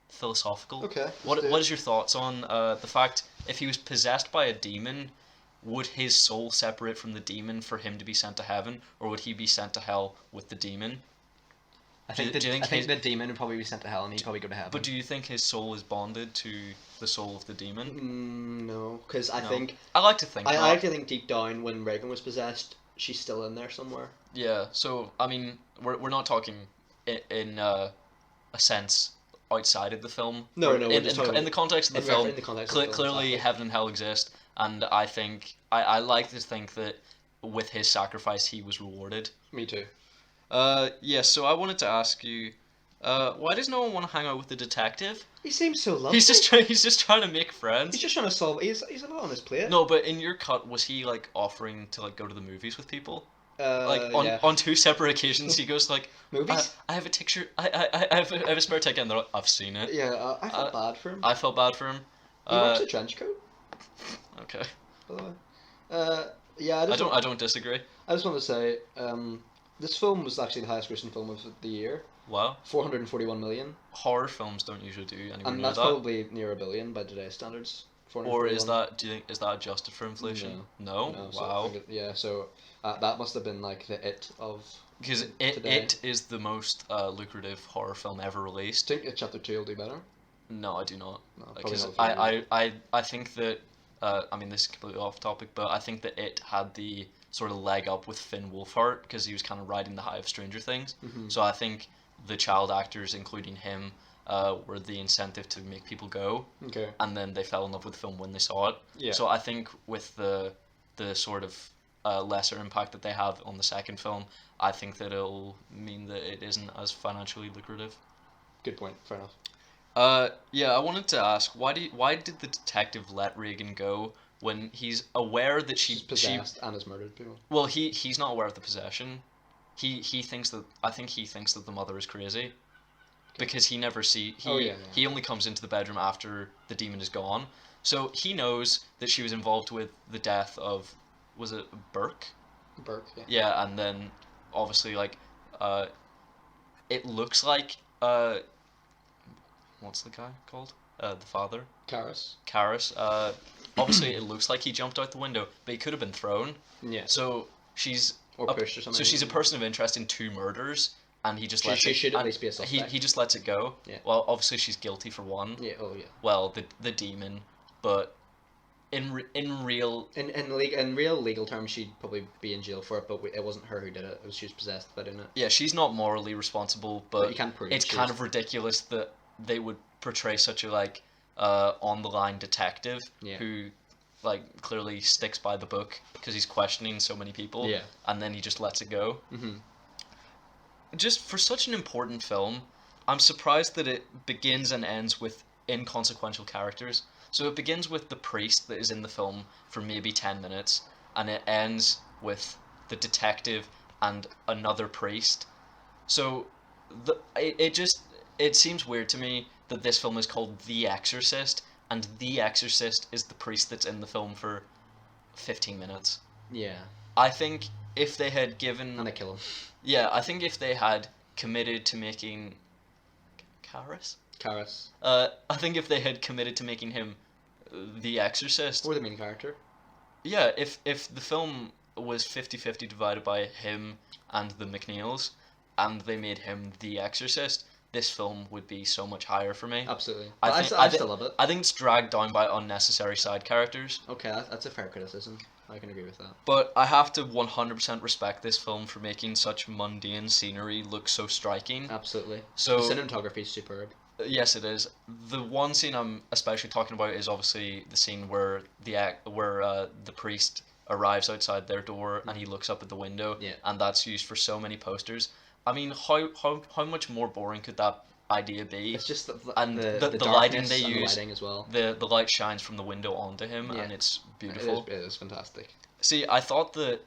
B: philosophical.
C: Okay.
B: What is your thoughts on the fact if he was possessed by a demon, would his soul separate from the demon for him to be sent to heaven, or would he be sent to hell with the demon?
C: I think the demon would probably be sent to hell, and he'd probably go to heaven.
B: But do you think his soul is bonded to the soul of the demon?
C: No, because I think
B: I like to think.
C: I like to think deep down when Reagan was possessed, she's still in there somewhere.
B: Yeah. So I mean, we're not talking in a sense outside of the film.
C: No,
B: in the context of the film.
C: In the context of the film,
B: clearly,
C: exactly.
B: heaven and hell exist, and I think I like to think that with his sacrifice, he was rewarded.
C: Me too.
B: Yes. So I wanted to ask you, why does no one want to hang out with the detective?
C: He seems so lovely.
B: He's just trying to make friends.
C: He's just trying to solve. He's a lot on his plate.
B: No, but in your cut, was he like offering to like go to the movies with people?
C: Yeah.
B: On 2 separate occasions, he goes like,
C: Movies?
B: I have a ticket. I have a spare ticket, and they're like, I've seen it.
C: Yeah, I felt bad for him.
B: I felt bad for him.
C: He wears a trench coat.
B: Okay.
C: By the way. Yeah.
B: I don't disagree.
C: I just want to say, this film was actually the highest grossing film of the year.
B: Wow.
C: 441 million.
B: Horror films don't usually do anywhere
C: And
B: near
C: that's
B: that.
C: probably near $1 billion by today's standards.
B: Or is that? Do you think is that adjusted for inflation? No.
C: No, so
B: Wow.
C: So that must have been like the it of.
B: Because it is the most lucrative horror film ever released.
C: I think Chapter 2 will do better.
B: No, I do not.
C: No, probably
B: Because
C: not.
B: I think that I mean this is completely off topic, but I think that it had the sort of leg up with Finn Wolfhard because he was kind of riding the high of Stranger Things.
C: Mm-hmm.
B: So I think the child actors, including him, were the incentive to make people go.
C: Okay.
B: And then they fell in love with the film when they saw it.
C: Yeah.
B: So I think with the sort of lesser impact that they have on the second film, I think that it'll mean that it isn't as financially lucrative.
C: Good point. Fair enough.
B: Yeah, I wanted to ask why did the detective let Reagan go when he's aware that
C: She's possessed and has murdered people.
B: Well, he's not aware of the possession. He thinks that the mother is crazy. Because he never he only comes into the bedroom after the demon is gone. So he knows that she was involved with the death of, was it Burke?
C: Burke, yeah.
B: Yeah, and then obviously like it looks like what's the guy called? The father?
C: Karras.
B: Obviously it looks like he jumped out the window, but he could have been thrown.
C: Yeah.
B: So she's
C: Or pushed or something.
B: So she's a person of interest in 2 murders. And he just
C: She should at least be a suspect.
B: He just lets it go.
C: Yeah.
B: Well, obviously she's guilty for 1.
C: Yeah. Oh yeah.
B: Well, the demon, but in real
C: legal terms, she'd probably be in jail for it. But it wasn't her who did it. She was possessed by doing it.
B: yeah, she's not morally responsible, but
C: you can't prove
B: it's
C: she
B: kind
C: is.
B: of ridiculous that they would portray such a like on the line detective who like clearly sticks by the book because he's questioning so many people.
C: Yeah.
B: And then he just lets it go.
C: Mm-hmm.
B: Just for such an important film, I'm surprised that it begins and ends with inconsequential characters. So it begins with the priest that is in the film for maybe 10 minutes, and it ends with the detective and another priest. So it seems weird to me that this film is called The Exorcist, and The Exorcist is the priest that's in the film for 15 minutes.
C: Yeah.
B: I think if they had given...
C: And they kill him.
B: Yeah, I think if they had committed to making Karras. I think if they had committed to making him the Exorcist,
C: Or the main character.
B: yeah, if the film was 50-50 divided by him and the McNeils, and they made him the Exorcist, this film would be so much higher for me.
C: Absolutely.
B: I
C: still love it.
B: I think it's dragged down by unnecessary side characters.
C: Okay, that's a fair criticism. I can agree with that.
B: But I have to 100% respect this film for making such mundane scenery look so striking.
C: Absolutely.
B: So
C: The cinematography is superb.
B: yes, it is. The one scene I'm especially talking about is obviously the scene where the priest arrives outside their door and he looks up at the window,
C: Yeah.
B: and that's used for so many posters. I mean, how much more boring could that idea be?
C: It's just the
B: lighting
C: darkness
B: they
C: and the
B: use.
C: lighting as well.
B: The light shines from the window onto him,
C: Yeah.
B: and it's beautiful.
C: It is fantastic.
B: See, I thought that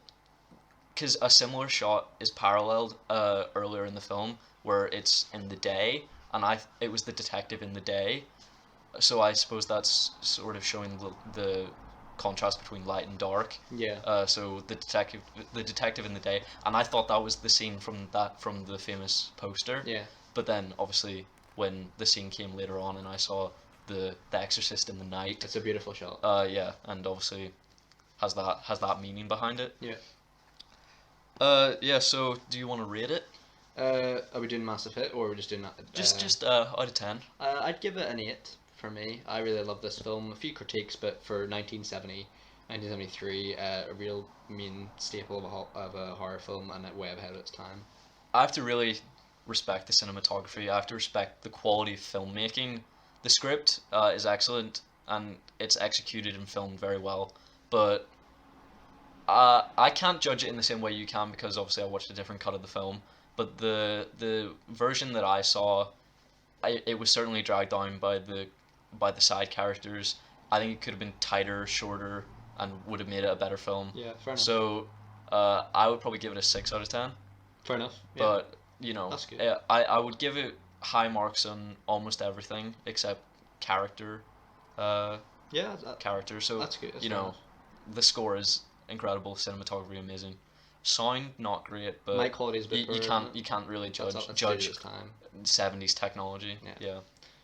B: because a similar shot is paralleled earlier in the film where it's in the day, and it was the detective in the day, so I suppose that's sort of showing the contrast between light and dark.
C: Yeah.
B: So the detective in the day, and I thought that was the scene from the famous poster.
C: Yeah.
B: But then obviously when the scene came later on and I saw the Exorcist in the night,
C: It's a beautiful shot.
B: yeah, and obviously has that meaning behind it.
C: Yeah.
B: Yeah, so do you want to rate it?
C: Are we doing massive hit or are we just doing that?
B: Just out of 10.
C: I'd give it an 8 for me. I really love this film. A few critiques, but for 1973, a real main staple of a horror film and way ahead of its time.
B: I have to really respect the cinematography. I have to respect the quality of filmmaking. The script is excellent and it's executed and filmed very well, but I can't judge it in the same way you can because obviously I watched a different cut of the film. But the version that I saw, it was certainly dragged down by the side characters. I think it could have been tighter, shorter, and would have made it a better film.
C: Yeah, fair enough.
B: So I would probably give it a 6 out of 10.
C: Fair enough. Yeah.
B: But you know,
C: That's good.
B: I would give it high marks on almost everything except character. Character. So
C: that's good. That's
B: you
C: fair
B: know,
C: enough.
B: the score is incredible, cinematography amazing, sound not great, but
C: Mic quality is a bit
B: you
C: poor,
B: can't really
C: That's
B: judge
C: its time.
B: 70s technology. Yeah.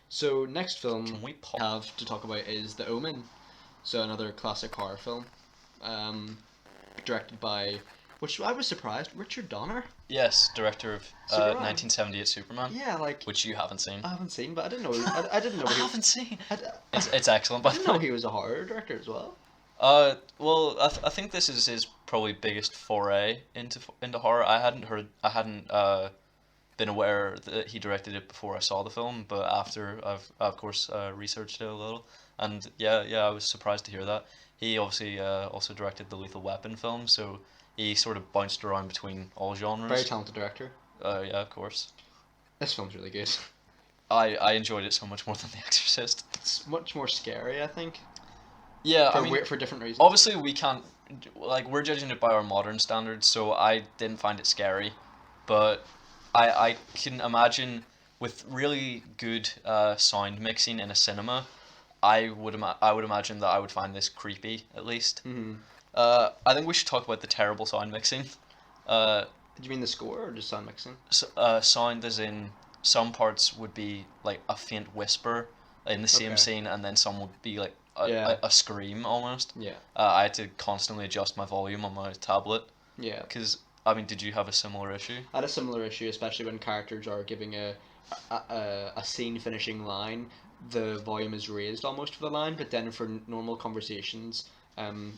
C: So next film
B: Can we
C: I have to talk about is The Omen. So another classic horror film, directed by, which I was surprised, Richard Donner.
B: Yes, director of
C: Superman.
B: 1978 Superman.
C: Yeah, like
B: Which you haven't seen.
C: I haven't seen, but I didn't know. I didn't know.
B: I
C: he,
B: haven't seen.
C: I,
B: It's excellent, by
C: I
B: the
C: didn't know
B: way.
C: he was a horror director as well.
B: Well, I think this is his probably biggest foray into horror. I hadn't been aware that he directed it before I saw the film, but after I've of course researched it a little, and yeah, I was surprised to hear that. He obviously also directed the Lethal Weapon film, so he sort of bounced around between all genres.
C: Very talented director.
B: Yeah, of course.
C: This film's really good.
B: I enjoyed it so much more than The Exorcist.
C: It's much more scary, I think.
B: Yeah,
C: For
B: I mean,
C: for different reasons.
B: obviously we can't, like, we're judging it by our modern standards, so I didn't find it scary, but I can imagine with really good sound mixing in a cinema, I would imagine that I would find this creepy at least.
C: Mm-hmm.
B: I think we should talk about the terrible sound mixing.
C: Did you mean the score or just sound mixing?
B: Sound as in some parts would be like a faint whisper in the same
C: Okay.
B: scene, and then some would be like
C: Yeah.
B: a scream almost.
C: Yeah.
B: I had to constantly adjust my volume on my tablet
C: Yeah.
B: because I mean, did you have a similar issue?
C: I had a similar issue, especially when characters are giving a scene finishing line. The volume is raised almost for the line, but then for normal conversations,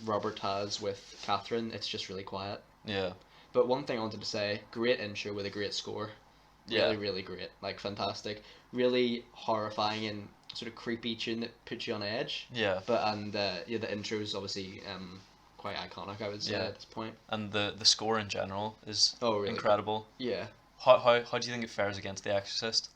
C: Robert has with Catherine, it's just really quiet.
B: Yeah.
C: But one thing I wanted to say: great intro with a great score.
B: Yeah.
C: Really, really great. Like fantastic. Really horrifying and sort of creepy tune that puts you on edge.
B: Yeah.
C: But the intro is obviously quite iconic, I would say,
B: Yeah.
C: at this point.
B: And the score in general is
C: Really
B: incredible.
C: Yeah.
B: How do you think it fares against The Exorcist?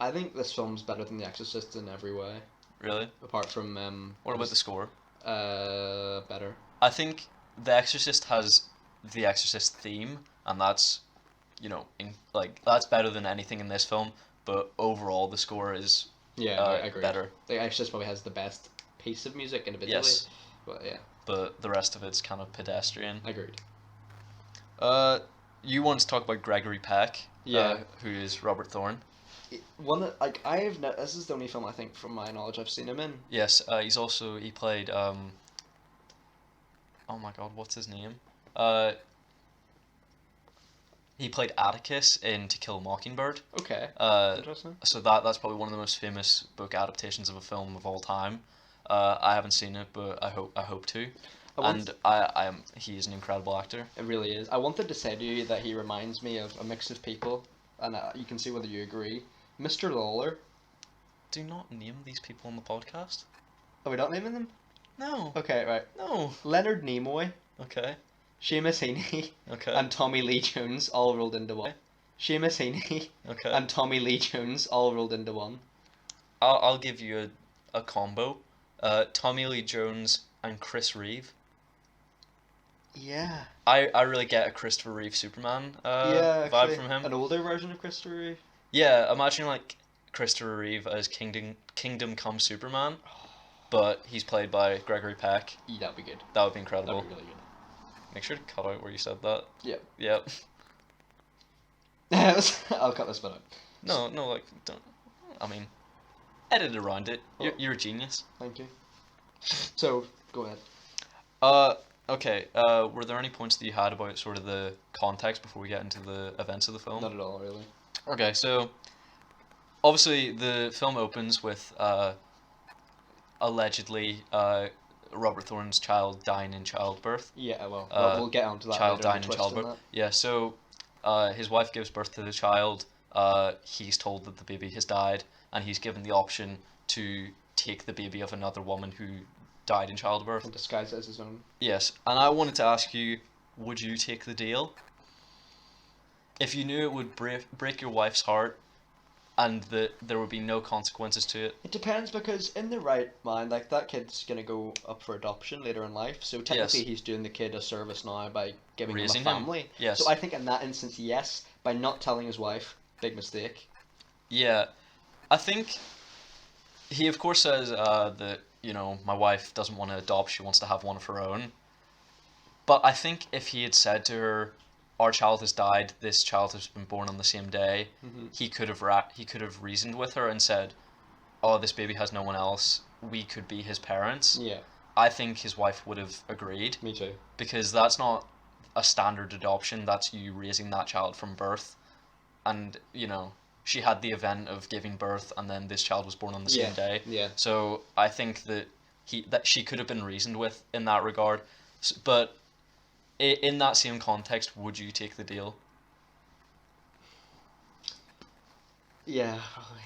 C: I think this film's better than The Exorcist in every way,
B: Really?
C: apart from
B: What about the score?
C: better.
B: I think The Exorcist has the Exorcist theme, and that's, that's better than anything in this film. But overall, the score is
C: Yeah, I agree.
B: better.
C: The Exorcist probably has the best piece of music individually.
B: Yes,
C: But yeah,
B: but the rest of it's kind of pedestrian.
C: agreed.
B: You want to talk about Gregory Peck?
C: Yeah.
B: Who is Robert Thorne?
C: One that this is the only film I think from my knowledge I've seen him in.
B: Yes, he played oh my god, what's his name? He played Atticus in To Kill a Mockingbird.
C: Okay. Interesting.
B: So that's probably one of the most famous book adaptations of a film of all time. I haven't seen it, but I hope to. He is an incredible actor.
C: It really is. I wanted to say to you that he reminds me of a mix of people, and you can see whether you agree. Mr. Lawler.
B: Do not name these people on the podcast.
C: Are we not naming them?
B: No.
C: Okay, right.
B: No.
C: Leonard Nimoy,
B: Okay.
C: Seamus Heaney,
B: Okay.
C: and Tommy Lee Jones all rolled into one. Seamus Heaney
B: Okay.
C: and Tommy Lee Jones all rolled into one.
B: I'll give you a combo. Tommy Lee Jones and Chris Reeve.
C: Yeah.
B: I really get a Christopher Reeve Superman
C: Yeah,
B: vibe
C: actually,
B: from him.
C: an older version of Christopher Reeve.
B: Yeah, imagine like Christopher Reeve as Kingdom Come Superman, but he's played by Gregory Peck.
C: Yeah, that'd be good.
B: That would be incredible.
C: That'd be really
B: Make sure to cut out where you said that.
C: Yep.
B: Yep.
C: good. I'll cut this bit out.
B: No, like don't. I mean, edit around it.
C: Oh.
B: You're a genius.
C: Thank you. So, go ahead.
B: Okay, were there any points that you had about sort of the context before we get into the events of the film?
C: Not at all, really.
B: Okay, so obviously the film opens with allegedly Robert Thorne's child dying in childbirth.
C: Yeah, well, we'll get onto that
B: Child
C: later.
B: dying in childbirth. Yeah, so his wife gives birth to the child. He's told that the baby has died, and he's given the option to take the baby of another woman who died in childbirth.
C: And disguise it as his own.
B: Yes, and I wanted to ask you, would you take the deal? If you knew it would break your wife's heart, and that there would be no consequences to it.
C: It depends, because in the right mind, like, that kid's gonna go up for adoption later in life, so technically he's doing the kid a service now by giving
B: Raising
C: him a family.
B: him. Yes.
C: So I think in that instance, yes. By not telling his wife, big mistake.
B: Yeah, I think he of course says that, you know, my wife doesn't want to adopt, she wants to have one of her own. But I think if he had said to her, our child has died, this child has been born on the same day, he could have reasoned with her and said, oh, this baby has no one else, we could be his parents.
C: Yeah.
B: I think his wife would have agreed.
C: Me too.
B: Because that's not a standard adoption, that's you raising that child from birth. And, you know, she had the event of giving birth and then this child was born on the same day.
C: Yeah.
B: So I think that she could have been reasoned with in that regard. But in that same context, would you take the deal?
C: Yeah, probably.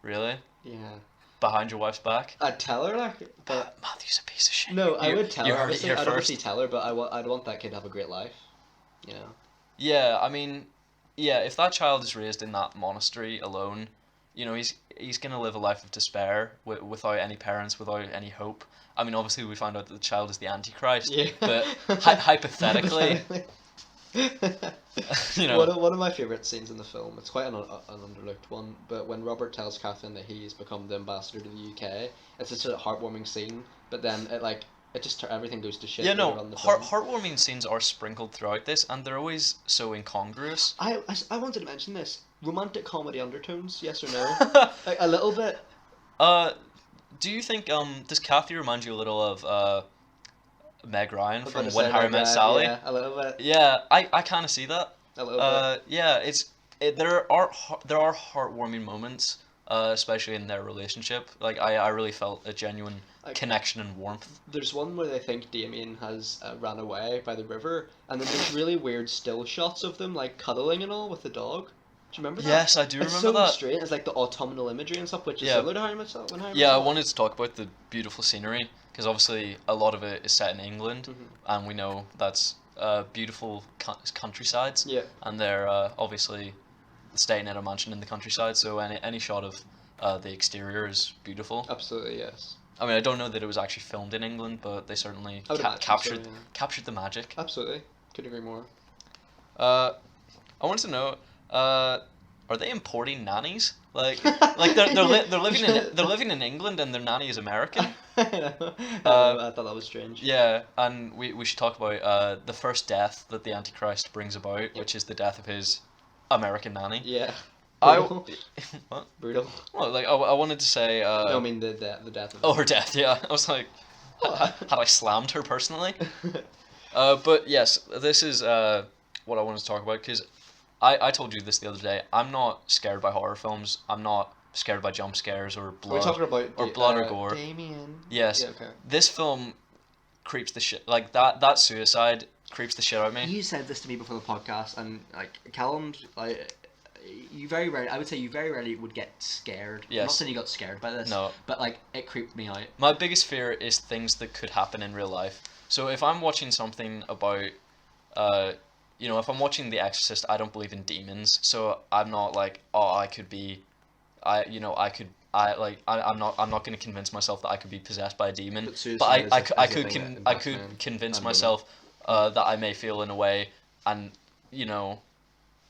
B: Really?
C: Yeah.
B: Behind your wife's back?
C: I'd tell her, like, but
B: Matthew's a piece of shit.
C: no, I would tell her.
B: heard it
C: Obviously,
B: here
C: I'd
B: first.
C: obviously tell her, but I'd want that kid to have a great life. You know.
B: Yeah, I mean, yeah, if that child is raised in that monastery alone, you know, he's gonna live a life of despair without any parents, without any hope. I mean, obviously we found out that the child is the Antichrist,
C: Yeah.
B: but hypothetically, you know,
C: one of my favourite scenes in the film, it's quite an underlooked one, but when Robert tells Catherine that he's become the ambassador to the UK, it's just a heartwarming scene, but then it just everything goes to shit.
B: yeah,
C: later
B: no,
C: on in the film.
B: heartwarming scenes are sprinkled throughout this, and they're always so incongruous.
C: I wanted to mention this. Romantic comedy undertones, yes or no? Like, a little bit.
B: Do you think does Kathy remind you a little of Meg Ryan
C: I'm
B: from
C: gonna
B: When
C: say
B: Harry
C: Meg
B: Met
C: Ryan,
B: Sally?
C: Yeah, a little bit.
B: Yeah, I kind of see that.
C: A little bit.
B: Yeah, there are heartwarming moments, especially in their relationship. Like I really felt a genuine connection and warmth.
C: There's one where they think Damien has ran away by the river, and then there's really weird still shots of them like cuddling and all with the dog. Do you remember that?
B: Yes, I do
C: It's
B: remember
C: so
B: that.
C: strange. It's like the autumnal imagery and stuff, which is
B: Yeah.
C: similar to Harry Met Sally.
B: Yeah, I wanted to talk about the beautiful scenery because obviously a lot of it is set in England, and we know that's beautiful countrysides.
C: Yeah.
B: And they're obviously staying at a mansion in the countryside, so any shot of the exterior is beautiful.
C: Absolutely, yes.
B: I mean, I don't know that it was actually filmed in England, but they certainly
C: I would imagine
B: captured
C: so, yeah.
B: captured the magic.
C: Absolutely. Couldn't agree more.
B: I wanted to know, are they importing nannies? Like they're living in England and their nanny is American.
C: I thought that was strange.
B: Yeah, and we should talk about the first death that the Antichrist brings about, which is the death of his American nanny.
C: Yeah.
B: What?
C: Brutal.
B: Well, like I wanted to say.
C: No, I mean the death of.
B: Oh, her death. Yeah, I was like, had I slammed her personally? But yes, this is what I wanted to talk about because I told you this the other day. I'm not scared by horror films. I'm not scared by jump scares or blood.
C: We're talking about
B: blood or gore.
C: Damien.
B: Yes.
C: Yeah, okay.
B: This film creeps the shit like that suicide creeps the shit out of me.
C: You said this to me before the podcast, and like Callum, like you very rarely, I would say you very rarely would get scared.
B: Yes.
C: I'm not saying you got scared by this.
B: No.
C: But like it creeped me out.
B: My biggest fear is things that could happen in real life. So if I'm watching something about, you know, if I'm watching The Exorcist, I don't believe in demons. So I'm not like, oh, I'm not going to convince myself that I could be possessed by a demon. But I could convince myself that I may feel in a way, and you know,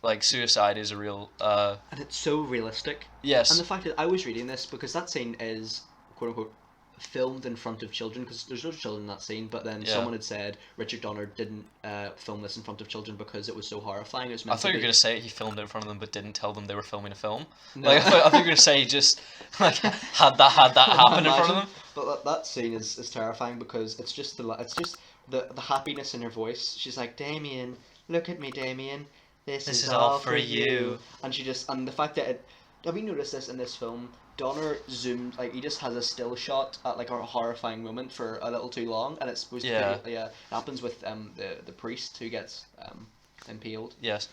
B: like suicide is a real.
C: And it's so realistic.
B: Yes.
C: And the fact that I was reading this because that scene is quote unquote filmed in front of children because there's no children in that scene, but then someone had said Richard Donner didn't film this in front of children because it was so horrifying. It was meant
B: I thought you were
C: be...
B: going to say he filmed it in front of them but didn't tell them they were filming a film.
C: No.
B: Like I thought you were going to say he just like had that happen in front of them.
C: But that scene is terrifying because it's just the happiness in her voice. She's like, Damien, look at me, Damien. This
B: This
C: is
B: is
C: all
B: all
C: for
B: for
C: you.
B: you.
C: And the fact that have you noticed this in this film? Donner zoomed, like, he just has a still shot at, like, a horrifying moment for a little too long, and it's supposed
B: Yeah.
C: to be, it happens with the priest who gets impaled.
B: Yes.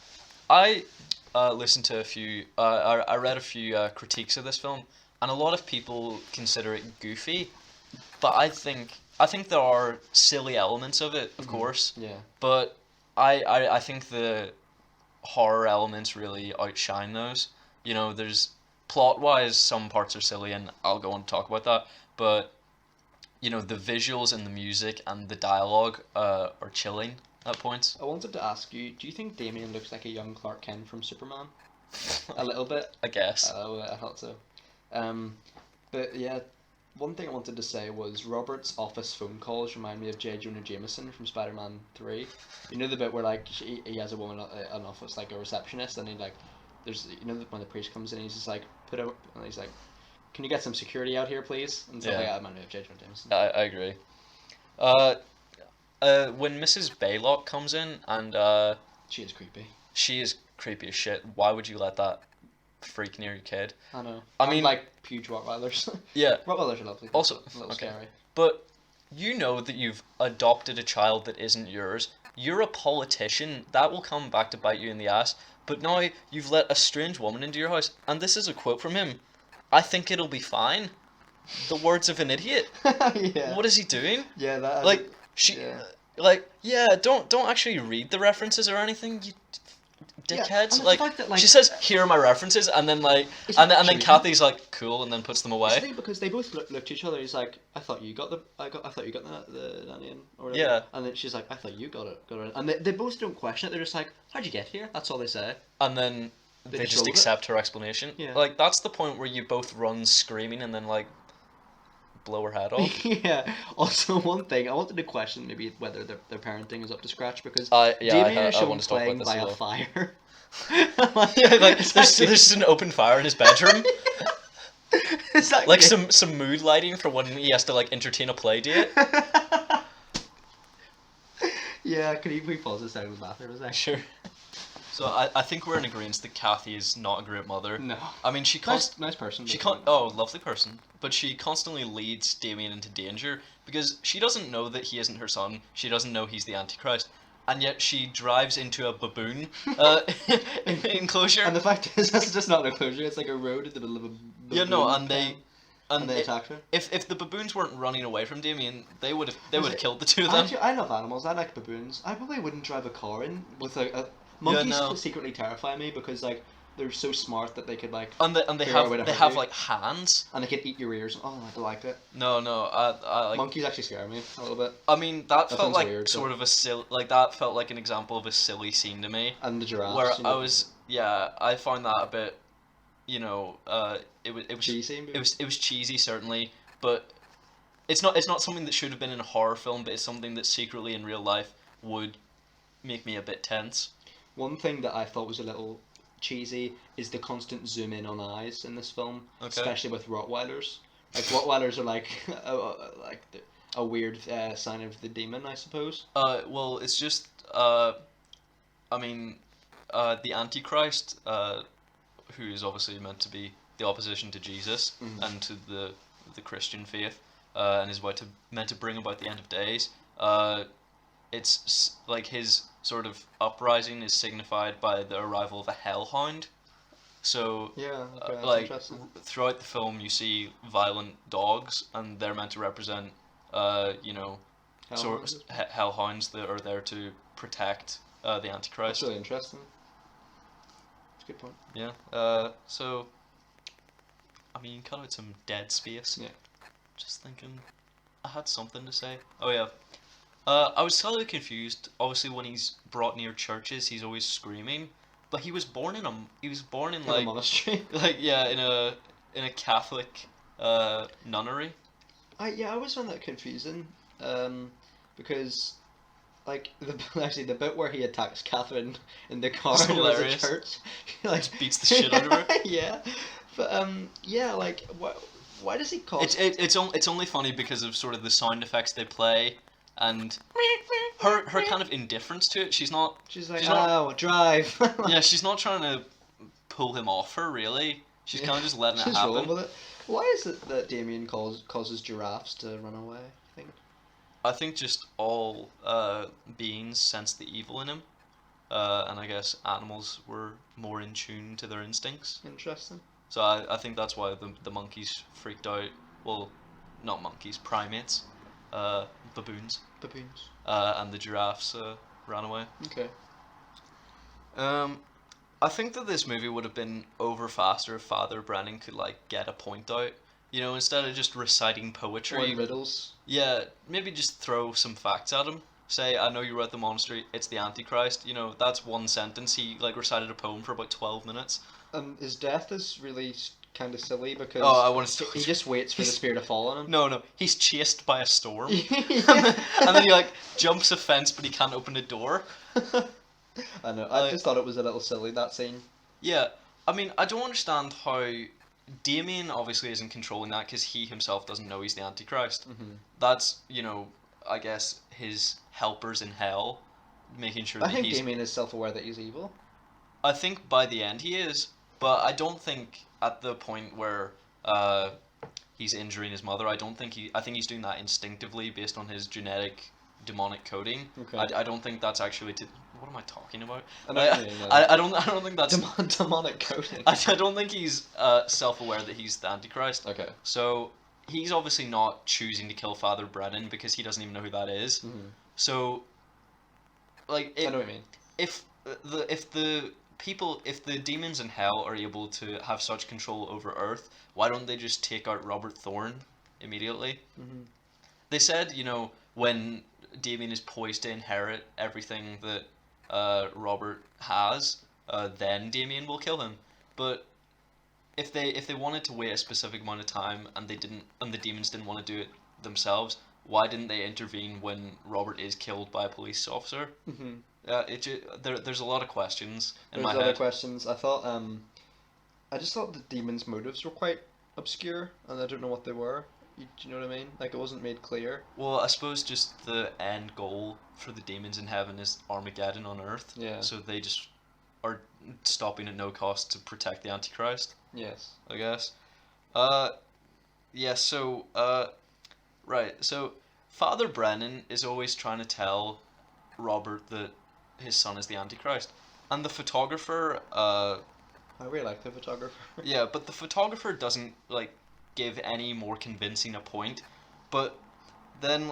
B: I listened to a few. I read a few critiques of this film, and a lot of people consider it goofy, but I think there are silly elements of it, of course.
C: Yeah.
B: But I think the horror elements really outshine those. You know, there's plot wise some parts are silly, and I'll go on to talk about that. But you know, the visuals and the music and the dialogue are chilling at points.
C: I wanted to ask you, do you think Damien looks like a young Clark Kent from Superman? A little bit?
B: I guess.
C: I thought so. But yeah, one thing I wanted to say was Robert's office phone calls remind me of J. Jonah Jameson from Spider-Man 3. You know the bit where, like, he has a woman at an office, like a receptionist, and he, like, there's, you know, when the priest comes in, he's just like, and he's like, can you get some security out here, please? And stuff like that. Remind me of J. Jonah Jameson.
B: I agree. When Mrs. Baylock comes in and
C: She is creepy.
B: she is creepy as shit. Why would you let that freak near your kid?
C: I know.
B: I mean,
C: like huge Rottweilers.
B: Yeah,
C: Rottweilers are lovely.
B: Also,
C: a little
B: okay.
C: scary.
B: but you know that you've adopted a child that isn't yours. You're a politician. That will come back to bite you in the ass. But now you've let a strange woman into your house, and this is a quote from him. I think it'll be fine. The words of an idiot.
C: Yeah.
B: What is he doing?
C: Yeah, that.
B: Like she,
C: Yeah.
B: don't actually read the references or anything, you dickheads.
C: and the
B: Like,
C: fact that, like,
B: she says, "Here are my references," and then like,
C: Is
B: and
C: it
B: then
C: cheating?
B: Kathy's like, "Cool," and then puts them
C: It's
B: away.
C: funny because they both looked at each other. He's like, I thought you got the nanny in, or whatever.
B: Yeah.
C: And then she's like, I thought you got it. And they both don't question it. They're just like, how'd you get here? That's all they say.
B: And then
C: They
B: they
C: just
B: just
C: roll with it.
B: accept her explanation.
C: Yeah.
B: Like, that's the point where you both run screaming and then like blow her head off.
C: Yeah. Also, one thing I wanted to question maybe whether their parenting is up to scratch because
B: Yeah,
C: Damien is
B: I
C: shown
B: want to talk
C: playing
B: about this
C: by
B: a
C: a
B: little.
C: fire.
B: Yeah, like there's just an open fire in his bedroom.
C: Exactly.
B: Like some mood lighting for when he has to like entertain a play date.
C: Yeah, can we pause this out with laughter for a second?
B: Sure. So I think we're in agreement that Kathy is not a great mother.
C: No.
B: I mean,
C: Nice person.
B: she
C: but-
B: can't. Oh, lovely person. But she constantly leads Damien into danger because she doesn't know that he isn't her son. She doesn't know he's the Antichrist, and yet she drives into a baboon enclosure.
C: And the fact is, that's just not an enclosure. It's like a road in the middle of a baboon
B: Yeah, no, and
C: camp, and they attacked her.
B: If the baboons weren't running away from Damien, they would have
C: it-
B: killed the two of them.
C: Actually, I love animals. I like baboons. I probably wouldn't drive a car in with a monkeys.
B: no.
C: Secretly terrify me because like they're so smart that they could like
B: And they
C: figure out a way to
B: they
C: hurt
B: have
C: you.
B: like hands.
C: and they could eat your ears. Oh, I don't like it.
B: No, I like.
C: Monkeys actually scare me a little bit.
B: I mean, that felt
C: sounds
B: like
C: weird,
B: sort
C: but-
B: of a that felt like an example of a silly scene to me.
C: And the giraffes.
B: Where
C: you know,
B: I found that a bit, it was
C: cheesy.
B: it was cheesy certainly, but it's not something that should have been in a horror film, but it's something that secretly in real life would make me a bit tense.
C: One thing that I thought was a little cheesy is the constant zoom in on eyes in this film,
B: Okay.
C: especially with Rottweilers. Like Rottweilers are like a weird sign of the demon, I suppose.
B: Well, it's just the Antichrist, who is obviously meant to be the opposition to Jesus and to the Christian faith, and is meant to bring about the end of days. It's like his sort of uprising is signified by the arrival of a hellhound. So
C: Yeah, okay, that's
B: like
C: interesting.
B: throughout the film, you see violent dogs, and they're meant to represent,
C: Hellhounds.
B: hellhounds that are there to protect the
C: That's
B: Antichrist.
C: really interesting. That's a good point.
B: Yeah. So, I mean, cut out some dead space.
C: Yeah.
B: Just thinking, I had something to say. Oh yeah. I was slightly confused. Obviously, when he's brought near churches, he's always screaming. But he was born in
C: In a
B: like
C: monastery.
B: in a Catholic nunnery.
C: I always found that confusing, because, like, the bit where he attacks Catherine in the car
B: It's
C: towards the
B: hilarious.
C: church, like
B: Beats the shit out of her.
C: Yeah, but yeah, like, why does he call?
B: It's only funny because of sort of the sound effects they play. and her kind of indifference to it. She's not.
C: She's like,
B: she's not,
C: oh, drive.
B: yeah, she's not trying to pull him off her really. She's kind of just letting it
C: She's
B: happen.
C: rolling with it. Why is it that Damien causes giraffes to run away? I think.
B: I think just all beings sense the evil in him, and I guess animals were more in tune to their instincts.
C: Interesting.
B: So I think that's why the monkeys freaked out. Well, not monkeys, primates, baboons, and the giraffes ran away.
C: Okay.
B: I think that this movie would have been over faster if Father Brennan could like get a point out. You know, instead of just reciting poetry.
C: Or riddles.
B: Yeah, maybe just throw some facts at him. Say, I know you were at the monastery, it's the Antichrist. You know, that's one sentence. He like recited a poem for about 12 minutes.
C: His death is really kind of silly because
B: I want to
C: he just waits for the spear to fall on him.
B: No, he's chased by a storm.
C: Yeah.
B: And then he like jumps a fence but he can't open a door.
C: I know, I just thought it was a little silly, that scene.
B: Yeah, I mean, I don't understand how Damien obviously isn't controlling that because he himself doesn't know he's the Antichrist.
C: Mm-hmm.
B: That's, you know, I guess his helpers in hell making sure that
C: I think Damien is self-aware that he's evil.
B: I think by the end he is, but I don't think at the point where he's injuring his mother, I think he's doing that instinctively based on his genetic demonic coding.
C: Okay.
B: I don't think that's actually what am I talking about?
C: I
B: don't think that's
C: demonic coding.
B: I don't think he's self-aware that he's the Antichrist.
C: Okay.
B: So he's obviously not choosing to kill Father Brennan because he doesn't even know who that is.
C: Mm-hmm.
B: So, like,
C: I know what you mean.
B: If the demons in hell are able to have such control over Earth, why don't they just take out Robert Thorne immediately?
C: Mm-hmm.
B: They said, you know, when Damien is poised to inherit everything that Robert has, then Damien will kill him. But if they wanted to wait a specific amount of time and the demons didn't want to do it themselves, why didn't they intervene when Robert is killed by a police officer?
C: Mm-hmm.
B: There's a lot of questions in my
C: There's a lot
B: head.
C: of questions. I just thought the demons' motives were quite obscure, and I don't know what they were. Do you know what I mean? Like, it wasn't made clear.
B: Well, I suppose just the end goal for the demons in heaven is Armageddon on Earth.
C: Yeah.
B: So they just are stopping at no cost to protect the Antichrist,
C: Yes.
B: I guess. Yeah, so, right, so Father Brennan is always trying to tell Robert that his son is the Antichrist. And the photographer,
C: I really like the photographer.
B: yeah, but the photographer doesn't, like, give any more convincing a point. But then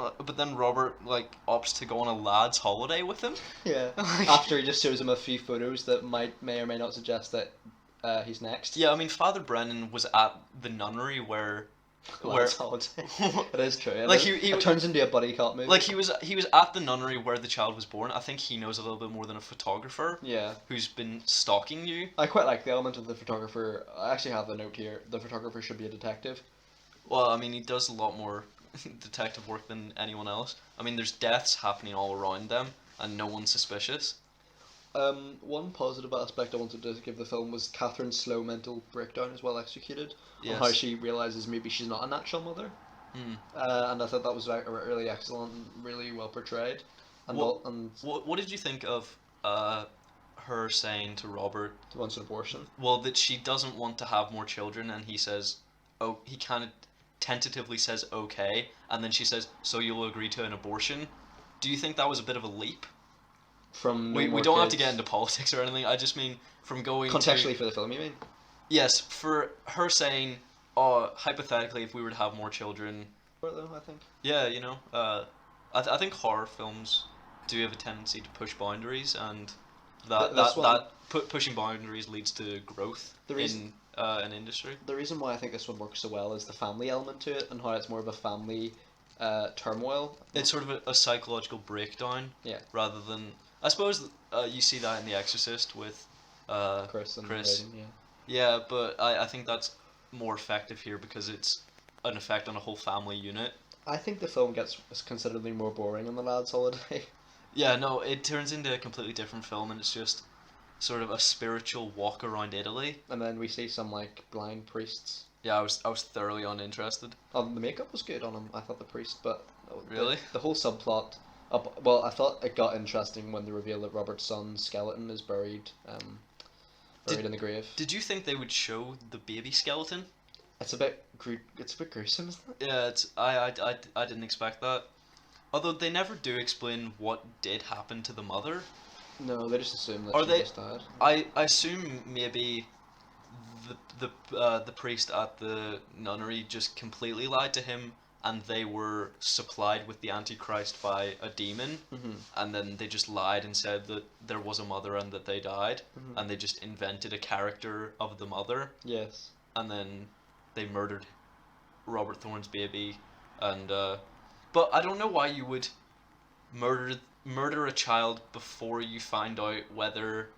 B: Robert, like, opts to go on a lad's holiday with him.
C: Yeah. After he just shows him a few photos that may or may not suggest that he's next.
B: Yeah, I mean, Father Brennan was at the nunnery where
C: Lad's holiday. It is true.
B: Like,
C: It turns into a buddy cop movie.
B: like he was at the nunnery where the child was born. I think he knows a little bit more than a photographer
C: Yeah.
B: who's been stalking you.
C: I quite like the element of the photographer. I actually have a note here. The photographer should be a detective.
B: Well, I mean, he does a lot more detective work than anyone else. I mean, there's deaths happening all around them, and no one's suspicious.
C: One positive aspect I wanted to give the film was Catherine's slow mental breakdown is well executed.
B: Yes.
C: On how she realizes maybe she's not a natural mother.
B: Mm.
C: And I thought that was really excellent and really well portrayed. And
B: What did you think of her saying to Robert,
C: wants an abortion.
B: well, that she doesn't want to have more children, and he says, oh, he kind of tentatively says okay, and then she says, so you'll agree to an abortion? Do you think that was a bit of a leap?
C: From
B: We don't have to get into politics or anything. I just mean from going
C: contextually for the film. You mean?
B: Yes, for her saying, oh, hypothetically, if we were to have more children.
C: Though, I think.
B: Yeah, you know, I think horror films do have a tendency to push boundaries, and pushing boundaries leads to growth in an industry.
C: The reason why I think this one works so well is the family element to it and how it's more of a family turmoil.
B: It's sort of a psychological breakdown.
C: Yeah.
B: Rather than, I suppose you see that in The Exorcist with
C: Chris. Hayden, yeah.
B: Yeah, but I think that's more effective here because it's an effect on a whole family unit.
C: I think the film gets considerably more boring on The Lad's Holiday.
B: Yeah, no, it turns into a completely different film, and it's just sort of a spiritual walk around Italy.
C: And then we see some like blind priests.
B: Yeah, I was thoroughly uninterested.
C: The makeup was good on him. I thought the priest, but
B: Really?
C: The whole subplot. Well, I thought it got interesting when they revealed that Robert's son's skeleton is buried in the grave.
B: Did you think they would show the baby skeleton?
C: It's a bit gruesome, isn't it?
B: Yeah, I didn't expect that. Although they never do explain what did happen to the mother.
C: No, they just assume that
B: Or
C: she
B: they-
C: just died.
B: I assume maybe the priest at the nunnery just completely lied to him, and they were supplied with the Antichrist by a demon, and then they just lied and said that there was a mother and that they died, and they just invented a character of the mother,
C: Yes.
B: and then they murdered Robert Thorne's baby, and but I don't know why you would murder a child before you find out whether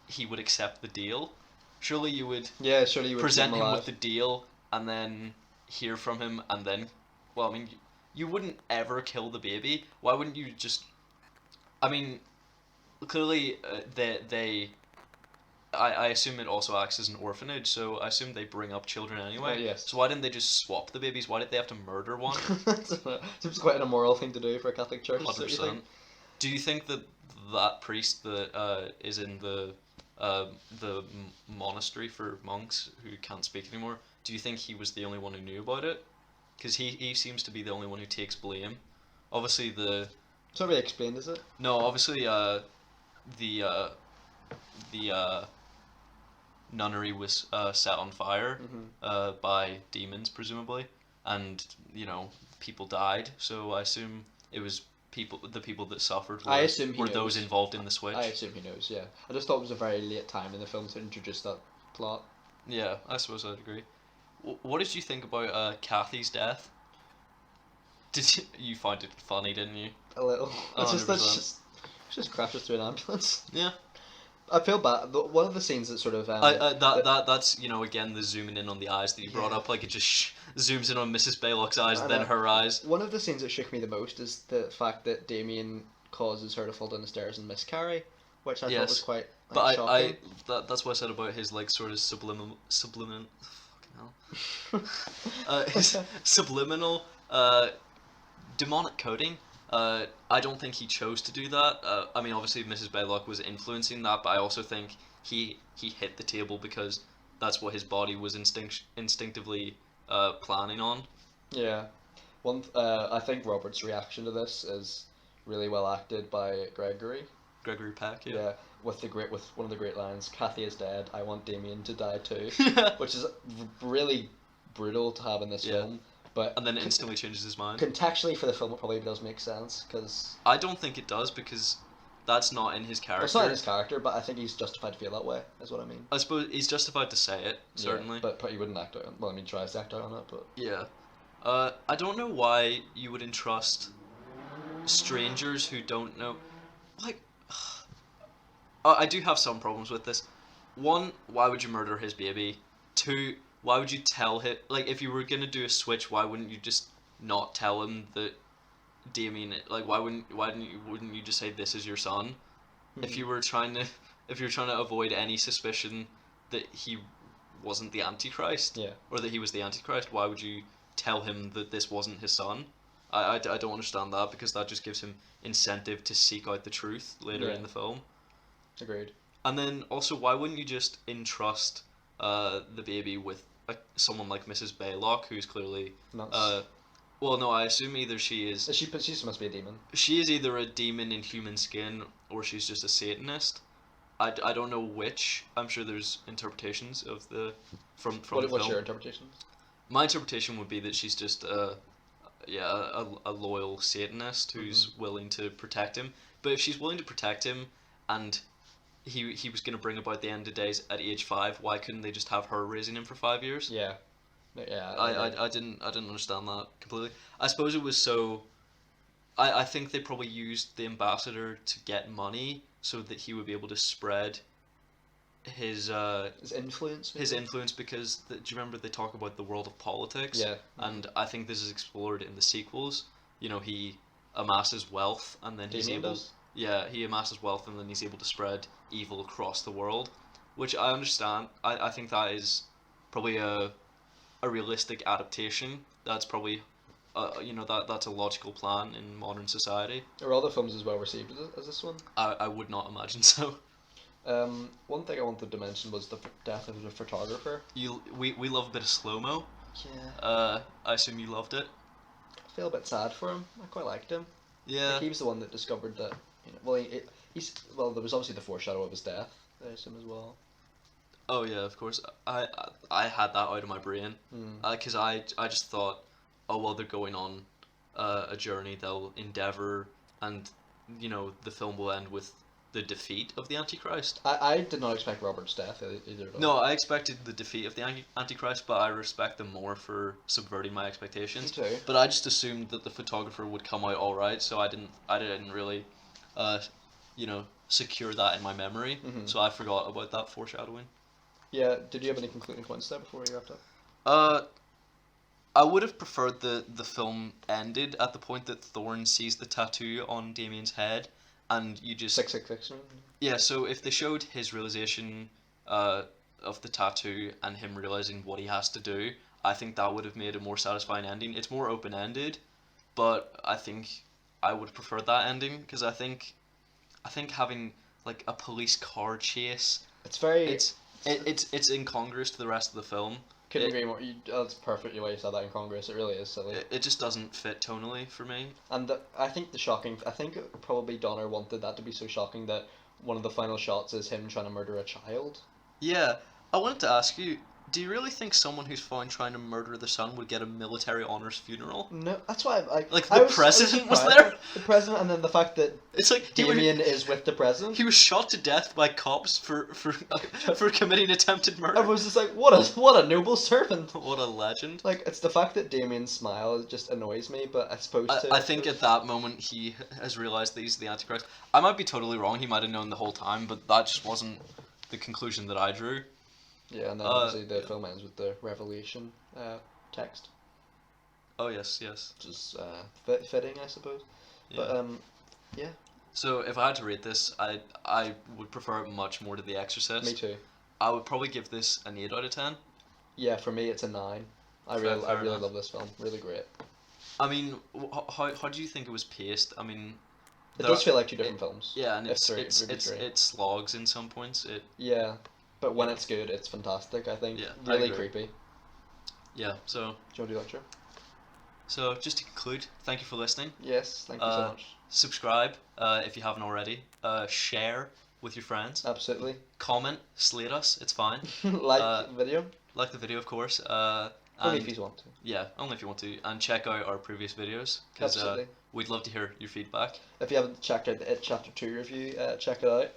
B: he would accept the deal. Surely you would
C: Yeah, surely you would
B: present
C: keep
B: him
C: alive.
B: with the deal and then hear from him, and then, well, I mean, you wouldn't ever kill the baby. Why wouldn't you just? I mean, clearly I assume it also acts as an orphanage, so I assume they bring up children anyway.
C: Yes.
B: So why didn't they just swap the babies? Why did they have to murder one?
C: Seems quite an immoral thing to do for a Catholic church. don't you
B: 100%.
C: think?
B: Do you think that priest that is in the monastery for monks who can't speak anymore, do you think he was the only one who knew about it? Because he seems to be the only one who takes blame. Obviously
C: It's not really explained, is it?
B: obviously the nunnery was set on fire by demons presumably, and people died. So I assume it was the people that suffered
C: I assume he
B: were those
C: knows.
B: involved in the switch.
C: I assume he knows, yeah. I just thought it was a very late time in the film to introduce that plot.
B: Yeah, I suppose I'd agree. What did you think about Kathy's death? You find it funny, didn't you?
C: A little. It's just that
B: 100%.
C: she just crashes through an ambulance.
B: Yeah.
C: I feel bad. One of the scenes that sort of
B: That's again the zooming in on the eyes that you brought
C: Yeah.
B: up. Like it just zooms in on Mrs. Baylock's eyes,
C: I
B: then
C: know.
B: her eyes.
C: one of the scenes that shook me the most is the fact that Damien causes her to fall down the stairs and miscarry, which I thought
B: Yes.
C: was quite
B: But
C: shocking.
B: that's what I said about his like sort of subliminal his subliminal demonic coding. I don't think he chose to do that. I mean, obviously Mrs. Baylock was influencing that, but I also think he hit the table because that's what his body was instinctively planning on.
C: Yeah. I think Robert's reaction to this is really well acted by Gregory.
B: Gregory Peck,
C: Yeah. With one of the great lines, "Kathy is dead. I want Damien to die too," which is really brutal to have in this
B: Yeah.
C: film. But
B: And then it instantly changes his mind.
C: contextually for the film, it probably does make sense because
B: I don't think it does because that's not in his character.
C: it's not in his character. But I think he's justified to feel that way. Is what I mean.
B: I suppose he's justified to say it, certainly.
C: Yeah, but he wouldn't act out. Well, I mean, tries to act out on it, but
B: Yeah. I don't know why you would entrust strangers who don't know. Like, I do have some problems with this. One, why would you murder his baby? Two, why would you tell him? Like, if you were gonna do a switch, why wouldn't you just not tell him that Damien? Like, wouldn't you just say this is your son? If you were trying to avoid any suspicion that he wasn't the Antichrist,
C: yeah.
B: or that he was the Antichrist, why would you tell him that this wasn't his son? I don't understand that because that just gives him incentive to seek out the truth later
C: Yeah.
B: in the film.
C: Agreed.
B: And then also, why wouldn't you just entrust the baby with someone like Mrs. Baylock, who's clearly
C: Nuts.
B: well, no, I assume either
C: she just must be a demon.
B: she is either a demon in human skin or she's just a Satanist. I don't know which. I'm sure there's interpretations of the from the
C: What's
B: film.
C: your interpretation?
B: My interpretation would be that she's just a loyal Satanist who's willing to protect him. But if she's willing to protect him, and he was going to bring about the end of days at age 5, why couldn't they just have her raising him for 5 years?
C: Yeah. Yeah.
B: I didn't understand that completely. I suppose it was so. I think they probably used the ambassador to get money so that he would be able to spread his
C: influence. Maybe?
B: his influence because do you remember they talk about the world of politics?
C: Yeah.
B: And I think this is explored in the sequels. He amasses wealth and then he's
C: Damien
B: able.
C: does?
B: Yeah, he amasses wealth and then he's able to spread evil across the world, which I understand. I think that is probably a realistic adaptation. That's probably that's a logical plan in modern society.
C: Are all the films as well received as this one?
B: I would not imagine so.
C: One thing I wanted to mention was the death of the photographer.
B: We love a bit of slow-mo.
C: Yeah.
B: I assume you loved it.
C: I feel a bit sad for him. I quite liked him.
B: Yeah.
C: Like, he was the one that discovered that. Well, there was obviously the foreshadow of his death. I assume as well.
B: Oh yeah, of course. I had that out of my brain because I just thought, oh well, they're going on a journey. They'll endeavor, and the film will end with the defeat of the Antichrist.
C: I did not expect Robert's death either.
B: No, I expected the defeat of the Antichrist, but I respect them more for subverting my expectations.
C: Me too.
B: But I just assumed that the photographer would come out all right, so I didn't really, secure that in my memory.
C: Mm-hmm.
B: So I forgot about that foreshadowing.
C: Yeah. Did you have any concluding points there before we wrapped up?
B: I would have preferred the film ended at the point that Thorne sees the tattoo on Damien's head, and you just
C: 666.
B: Yeah. So if they showed his realization of the tattoo and him realizing what he has to do, I think that would have made a more satisfying ending. It's more open ended, but I think I would prefer that ending because I think having like a police car chase,
C: It's very.
B: it's incongruous to the rest of the film.
C: Couldn't agree more. That's perfectly why you said that in Congress. It really is silly.
B: It just doesn't fit tonally for me.
C: And I think I think probably Donner wanted that to be so shocking that one of the final shots is him trying to murder a child.
B: Yeah, I wanted to ask you, do you really think someone who's found trying to murder their son would get a military honors funeral?
C: No, that's why
B: Like the president was there?
C: The president, and then the fact that
B: It's like
C: Damien is with the president.
B: he was shot to death by cops for committing attempted murder.
C: I was just like, what a noble servant.
B: What a legend.
C: Like, it's the fact that Damien's smile just annoys me, but I suppose
B: I think at that moment he has realized that he's the Antichrist. I might be totally wrong. He might have known the whole time, but that just wasn't the conclusion that I drew.
C: Yeah, and then obviously the film ends with the Revelation text.
B: Oh yes.
C: Which is fitting, I suppose.
B: Yeah.
C: But yeah.
B: So if I had to rate this, I would prefer it much more to The Exorcist.
C: Me too.
B: I would probably give this an 8 out of 10.
C: Yeah, for me it's a 9. I
B: Fair
C: really
B: enough.
C: love this film. Really great.
B: I mean, how do you think it was paced? I mean,
C: It does feel like two different films.
B: Yeah, and
C: If three, maybe three.
B: it slogs in some points.
C: Yeah, but when it's good, it's fantastic. I think.
B: Yeah, I
C: Really
B: agree.
C: creepy.
B: Yeah. So
C: Do you want to do that, Joe?
B: so just to conclude, thank you for listening.
C: Yes, thank you so much.
B: Subscribe if you haven't already. Share with your friends.
C: Absolutely.
B: Comment, slate us. It's fine.
C: Like the video.
B: Like the video, of course.
C: Only
B: And
C: if you want to.
B: yeah, only if you want to, and check out our previous videos because
C: Absolutely.
B: we'd love to hear your feedback.
C: If you haven't checked out the It Chapter 2 review, check it out.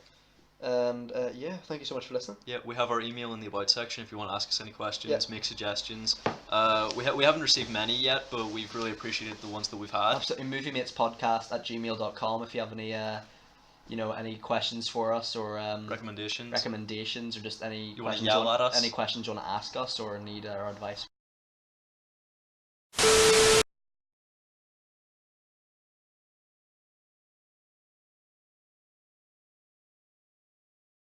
C: And yeah, thank you so much for listening.
B: Yeah, we have our email in the about section if you want to ask us any questions,
C: Yeah.
B: make suggestions. We haven't received many yet, but we've really appreciated the ones that we've had.
C: Absolutely. MovieMatesPodcast@gmail.com if you have any any questions for us or
B: Recommendations.
C: recommendations or just any
B: You wanna
C: questions
B: yell at us?
C: any questions you want to ask us or need our advice.